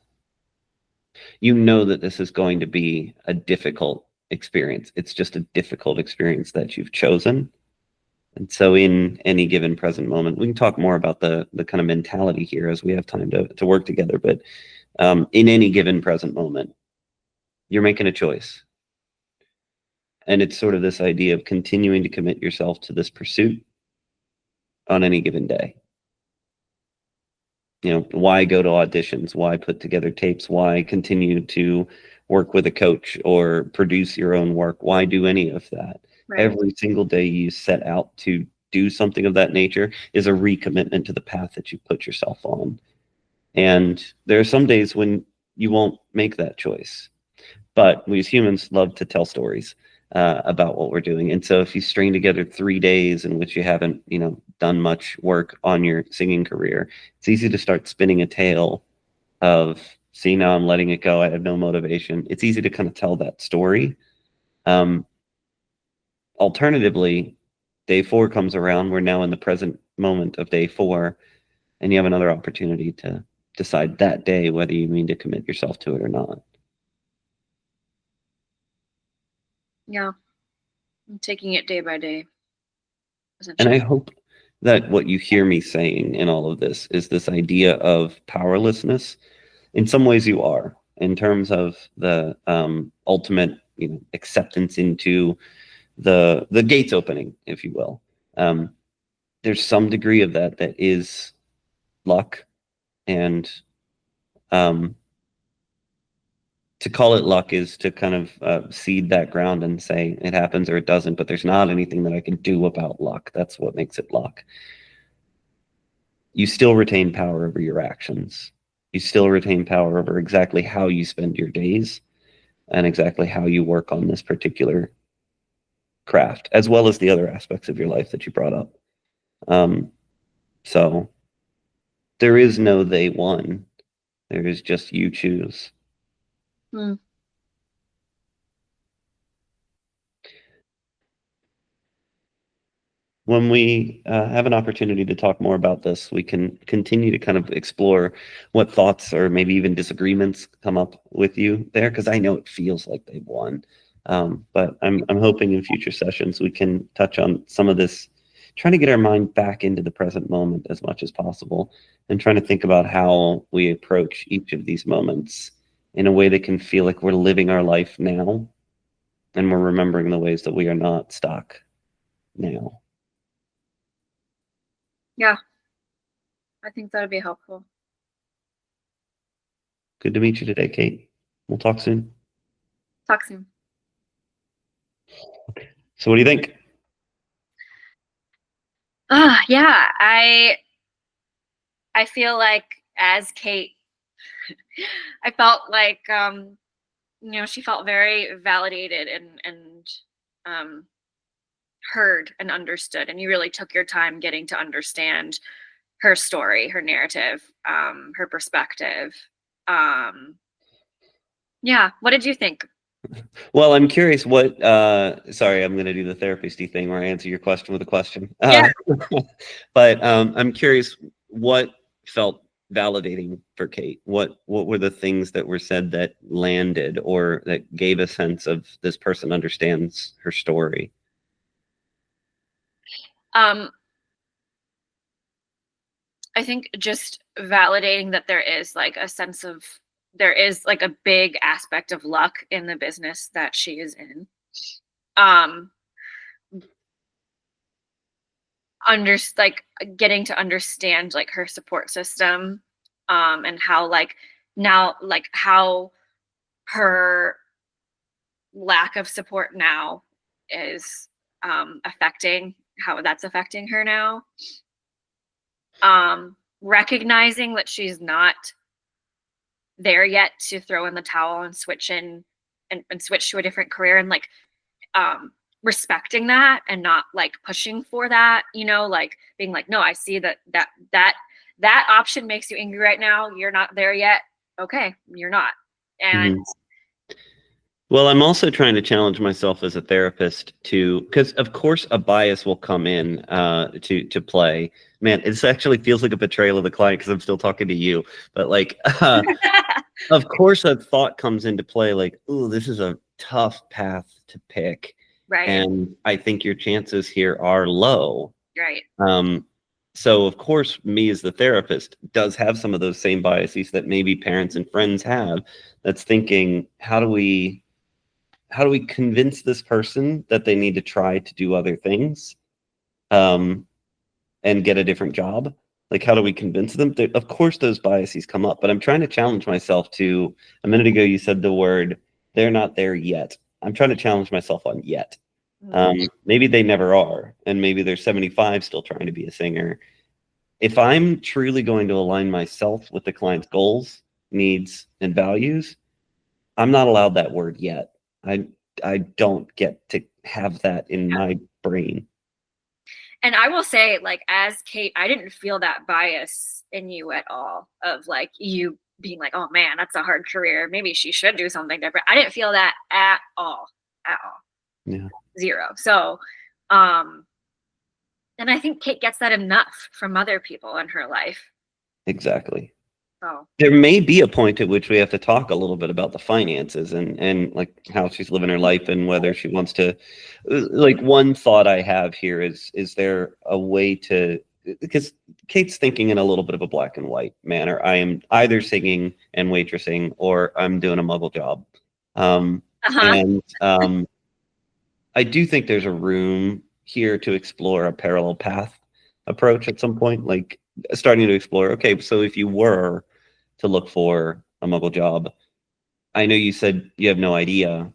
you know that this is going to be a difficult experience. It's just a difficult experience that you've chosen. And so in any given present moment, we can talk more about the kind of mentality here as we have time to work together. But in any given present moment, you're making a choice. And it's sort of this idea of continuing to commit yourself to this pursuit on any given day. You know, why go to auditions? Why put together tapes? Why continue to work with a coach or produce your own work? Why do any of that? Right. Every single day you set out to do something of that nature is a recommitment to the path that you put yourself on. And there are some days when you won't make that choice. But we as humans love to tell stories about what we're doing. And so if you string together 3 days in which you haven't, done much work on your singing career, it's easy to start spinning a tale of, see, now I'm letting it go. I have no motivation. It's easy to kind of tell that story. Alternatively, day 4 comes around. We're now in the present moment of day 4, and you have another opportunity to decide that day whether you mean to commit yourself to it or not. Yeah. I'm taking it day by day, And I essentially. hope that what you hear me saying in all of this is this idea of powerlessness. In some ways, you are, in terms of the ultimate, acceptance into the gates opening, if you will. There's some degree of that is luck, and to call it luck is to kind of seed that ground and say it happens or it doesn't, but there's not anything that I can do about luck. That's what makes it luck. You still retain power over your actions. You still retain power over exactly how you spend your days and exactly how you work on this particular craft, as well as the other aspects of your life that you brought up. So there is no they won. There is just you choose. Hmm. When we have an opportunity to talk more about this, we can continue to kind of explore what thoughts or maybe even disagreements come up with you there, because I know it feels like they've won. But I'm hoping in future sessions we can touch on some of this, trying to get our mind back into the present moment as much as possible, and trying to think about how we approach each of these moments in a way that can feel like we're living our life now, and we're remembering the ways that we are not stuck now. Yeah, I think that'd be helpful. Good to meet you today, Kate. We'll talk soon. Talk soon. So, what do you think? Yeah, I feel like as Kate, I felt like she felt very validated and heard and understood, and you really took your time getting to understand her story, her narrative, her perspective. Yeah, what did you think? Well, I'm curious what, sorry, I'm going to do the therapy thing where I answer your question with a question. Yeah. But I'm curious what felt validating for Kate. What were the things that were said that landed or that gave a sense of this person understands her story? Um, I think just validating that there is like a big aspect of luck in the business that she is in. Um, like getting to understand like her support system, and how like now like how her lack of support now is affecting how that's affecting her now. Recognizing that she's not there yet to throw in the towel and switch in and switch to a different career, and like respecting that and not like pushing for that, like being like, no, I see that option makes you angry right now, you're not there yet. Okay, you're not. And Mhm. Well, I'm also trying to challenge myself as a therapist to, because of course a bias will come in to play. Man, it actually feels like a betrayal of the client because I'm still talking to you. But like, of course, a thought comes into play like, "Ooh, this is a tough path to pick," right, and I think your chances here are low. right. Um, so of course, me as the therapist does have some of those same biases that maybe parents and friends have. That's thinking, how do we convince this person that they need to try to do other things, um, and get a different job? Like, how do we convince them? Of course, those biases come up, but I'm trying to challenge myself to, a minute ago, you said the word, they're not there yet. I'm trying to challenge myself on yet. Mm. Maybe they never are, and maybe they're 75 still trying to be a singer. If I'm truly going to align myself with the client's goals, needs, and values, I'm not allowed that word yet. I don't get to have that in my brain. And I will say, like, as Kate, I didn't feel that bias in you at all of like you being like, oh man, that's a hard career, maybe she should do something different. I didn't feel that at all, at all. Yeah. Zero. So, and I think Kate gets that enough from other people in her life. Exactly. So There may be a point at which we have to talk a little bit about the finances and like how she's living her life and whether she wants to, like, one thought I have here is there a way to, because Kate's thinking in a little bit of a black and white manner. I am either singing and waitressing or I'm doing a muggle job. And I do think there's a room here to explore a parallel path approach at some point, like starting to explore, okay, so if you were to look for a muggle job, I know you said you have no idea,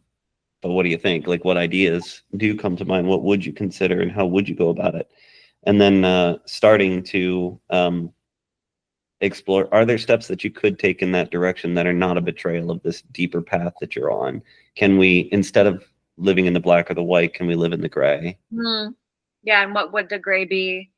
but what do you think? Like, what ideas do come to mind? What would you consider and how would you go about it? And then starting to explore, are there steps that you could take in that direction that are not a betrayal of this deeper path that you're on? Can we, instead of living in the black or the white, can we live in the gray? yeah, and what would the gray be?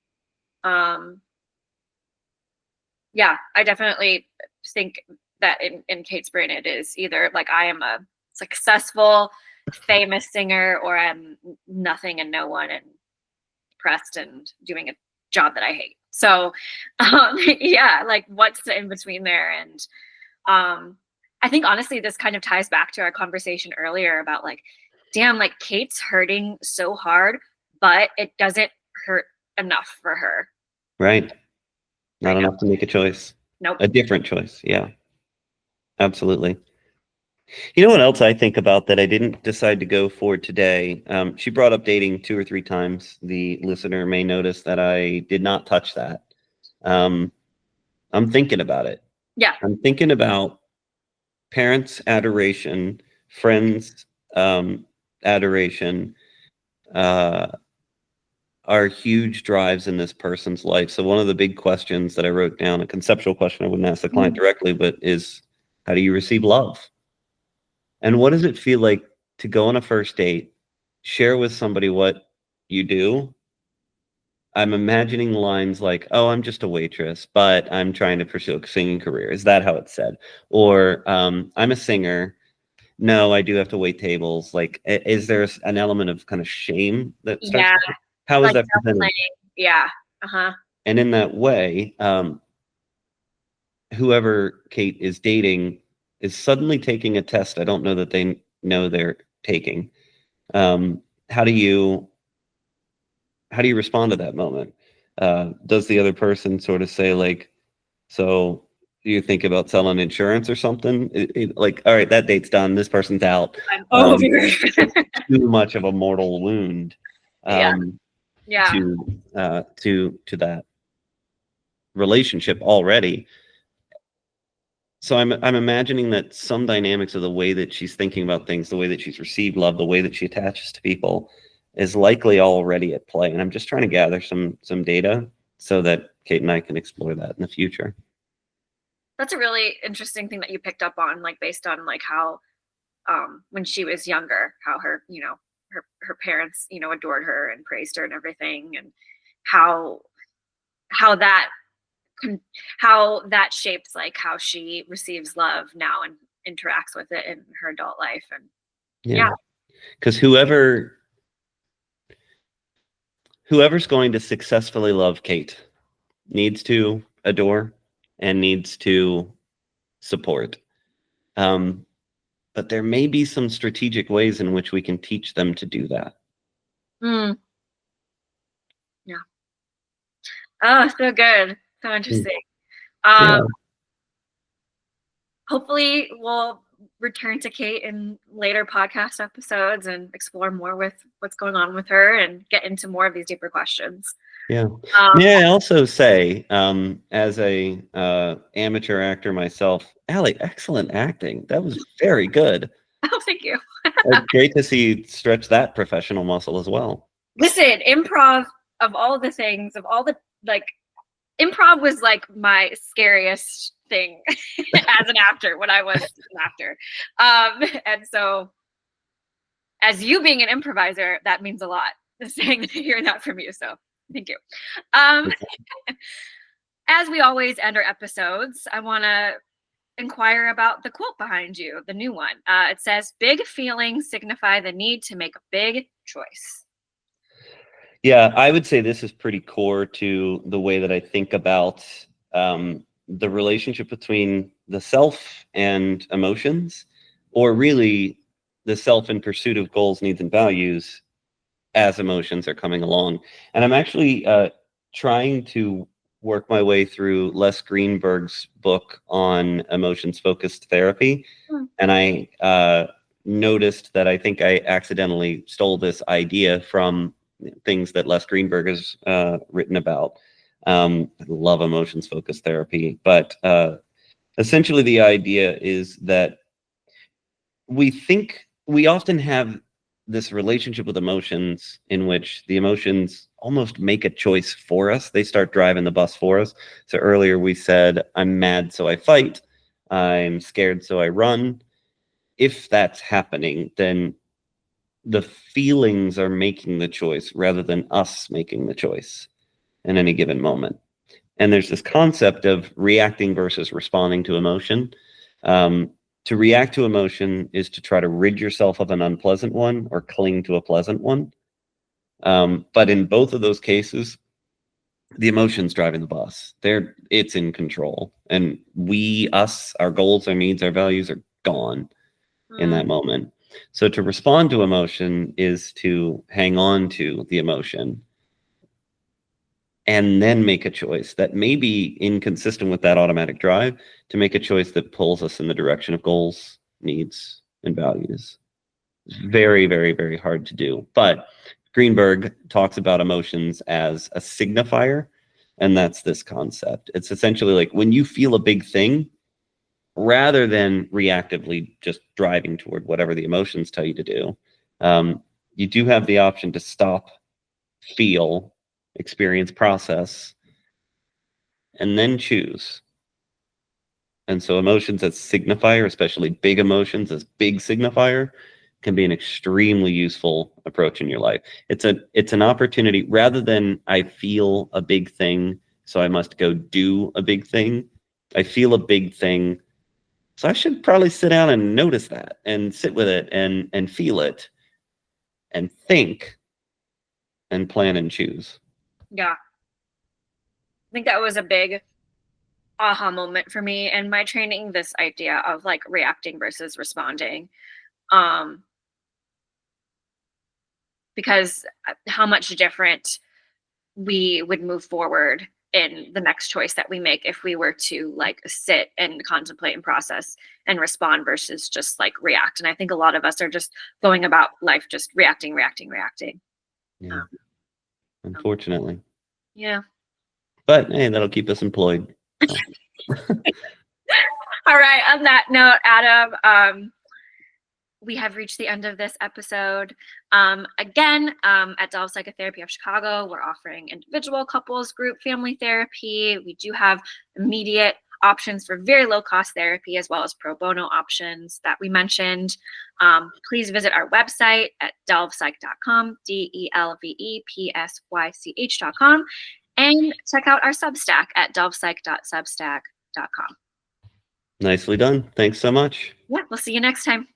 Yeah, I definitely think that in Kate's brain it is either like I am a successful, famous singer, or I'm nothing and no one and depressed and doing a job that I hate. So yeah, like what's the in between there? And I think honestly this kind of ties back to our conversation earlier about like, damn, like Kate's hurting so hard, but it doesn't hurt enough for her. Right. Not Right now. enough to make a choice. Nope. A different choice. Yeah. Absolutely. You know what else I think about that I didn't decide to go for today? She brought up dating 2 or 3 times. The listener may notice that I did not touch that. I'm thinking about it. Yeah. I'm thinking about parents' adoration, friends' adoration, uh, are huge drives in this person's life. So one of the big questions that I wrote down, a conceptual question I wouldn't ask the client directly, but is how do you receive love? And what does it feel like to go on a first date, share with somebody what you do? I'm imagining lines like, "Oh, I'm just a waitress, but I'm trying to pursue a singing career." Is that how it's said? Or, "I'm a singer. No, I do have to wait tables." Like, is there an element of kind of shame that starts? Yeah. How is Like that presented? yeah. Uh-huh. And in that way, whoever Kate is dating is suddenly taking a test I don't know that they know they're taking. How do you respond to that moment? Does the other person sort of say like, so do you think about selling insurance or something? Like, all right, that date's done. This person's out. I'm over. Too much of a mortal wound Yeah. Yeah. to that relationship already. So I'm imagining that some dynamics of the way that she's thinking about things, the way that she's received love, the way that she attaches to people is likely already at play. And I'm just trying to gather some data so that Kate and I can explore that in the future. That's a really interesting thing that you picked up on, like based on like how when she was younger, how her, her parents, adored her and praised her and everything, and how how that how that shapes like how she receives love now and interacts with it in her adult life. And yeah. Because whoever's going to successfully love Kate needs to adore and needs to support. But there may be some strategic ways in which we can teach them to do that. Yeah. Oh, so good. So interesting. Yeah. Hopefully we'll return to Kate in later podcast episodes and explore more with what's going on with her and get into more of these deeper questions. Yeah. May I also say, as a amateur actor myself, Allie, excellent acting. That was very good. Oh, thank you. It's great to see you stretch that professional muscle as well. Listen, improv of all the things, of all the like, improv was like my scariest thing as an actor when I was an actor. And so as you being an improviser, that means a lot. Hearing that from you. So thank you. As we always end our episodes, I want to inquire about the quote behind you, the new one. It says, big feelings signify the need to make a big choice. Yeah, I would say this is pretty core to the way that I think about the relationship between the self and emotions, or really the self in pursuit of goals, needs, and values as emotions are coming along. And I'm actually trying to work my way through Les Greenberg's book on emotions focused therapy. And I noticed that I think I accidentally stole this idea from things that Les Greenberg has written about. I love emotions focused therapy, but essentially the idea is that we often have this relationship with emotions in which the emotions almost make a choice for us. They start driving the bus for us. So earlier we said, I'm mad, so I fight. I'm scared, so I run. If that's happening, then the feelings are making the choice rather than us making the choice in any given moment. And there's this concept of reacting versus responding to emotion. To react to emotion is to try to rid yourself of an unpleasant one or cling to a pleasant one. But in both of those cases, the emotion's driving the bus. It's in control. And our goals, our needs, our values are gone in that moment. So to respond to emotion is to hang on to the emotion and then make a choice that may be inconsistent with that automatic drive, to make a choice that pulls us in the direction of goals, needs, and values. It's very, very, very hard to do. But Greenberg talks about emotions as a signifier, and that's this concept. It's essentially like when you feel a big thing, rather than reactively just driving toward whatever the emotions tell you to do, you do have the option to stop, feel, experience, process, and then choose. And so emotions as signifier, especially big emotions as big signifier, can be an extremely useful approach in your life. It's an opportunity, rather than I feel a big thing, so I must go do a big thing. I feel a big thing, so I should probably sit down and notice that and sit with it and feel it and think and plan and choose. Yeah. I think that was a big aha moment for me in my training, this idea of like reacting versus responding. Because how much different we would move forward in the next choice that we make if we were to like sit and contemplate and process and respond versus just like react. And I think a lot of us are just going about life just reacting. Yeah. Unfortunately. Yeah. But hey, that'll keep us employed. So. All right. On that note, Adam, we have reached the end of this episode. Again, at Delve Psychotherapy of Chicago, we're offering individual, couples, group, family therapy. We do have immediate options for very low cost therapy, as well as pro bono options that we mentioned. Please visit our website at delvepsych.com, DELVEPSYCH.com, and check out our Substack at delvepsych.substack.com. Nicely done. Thanks so much. Yeah, we'll see you next time.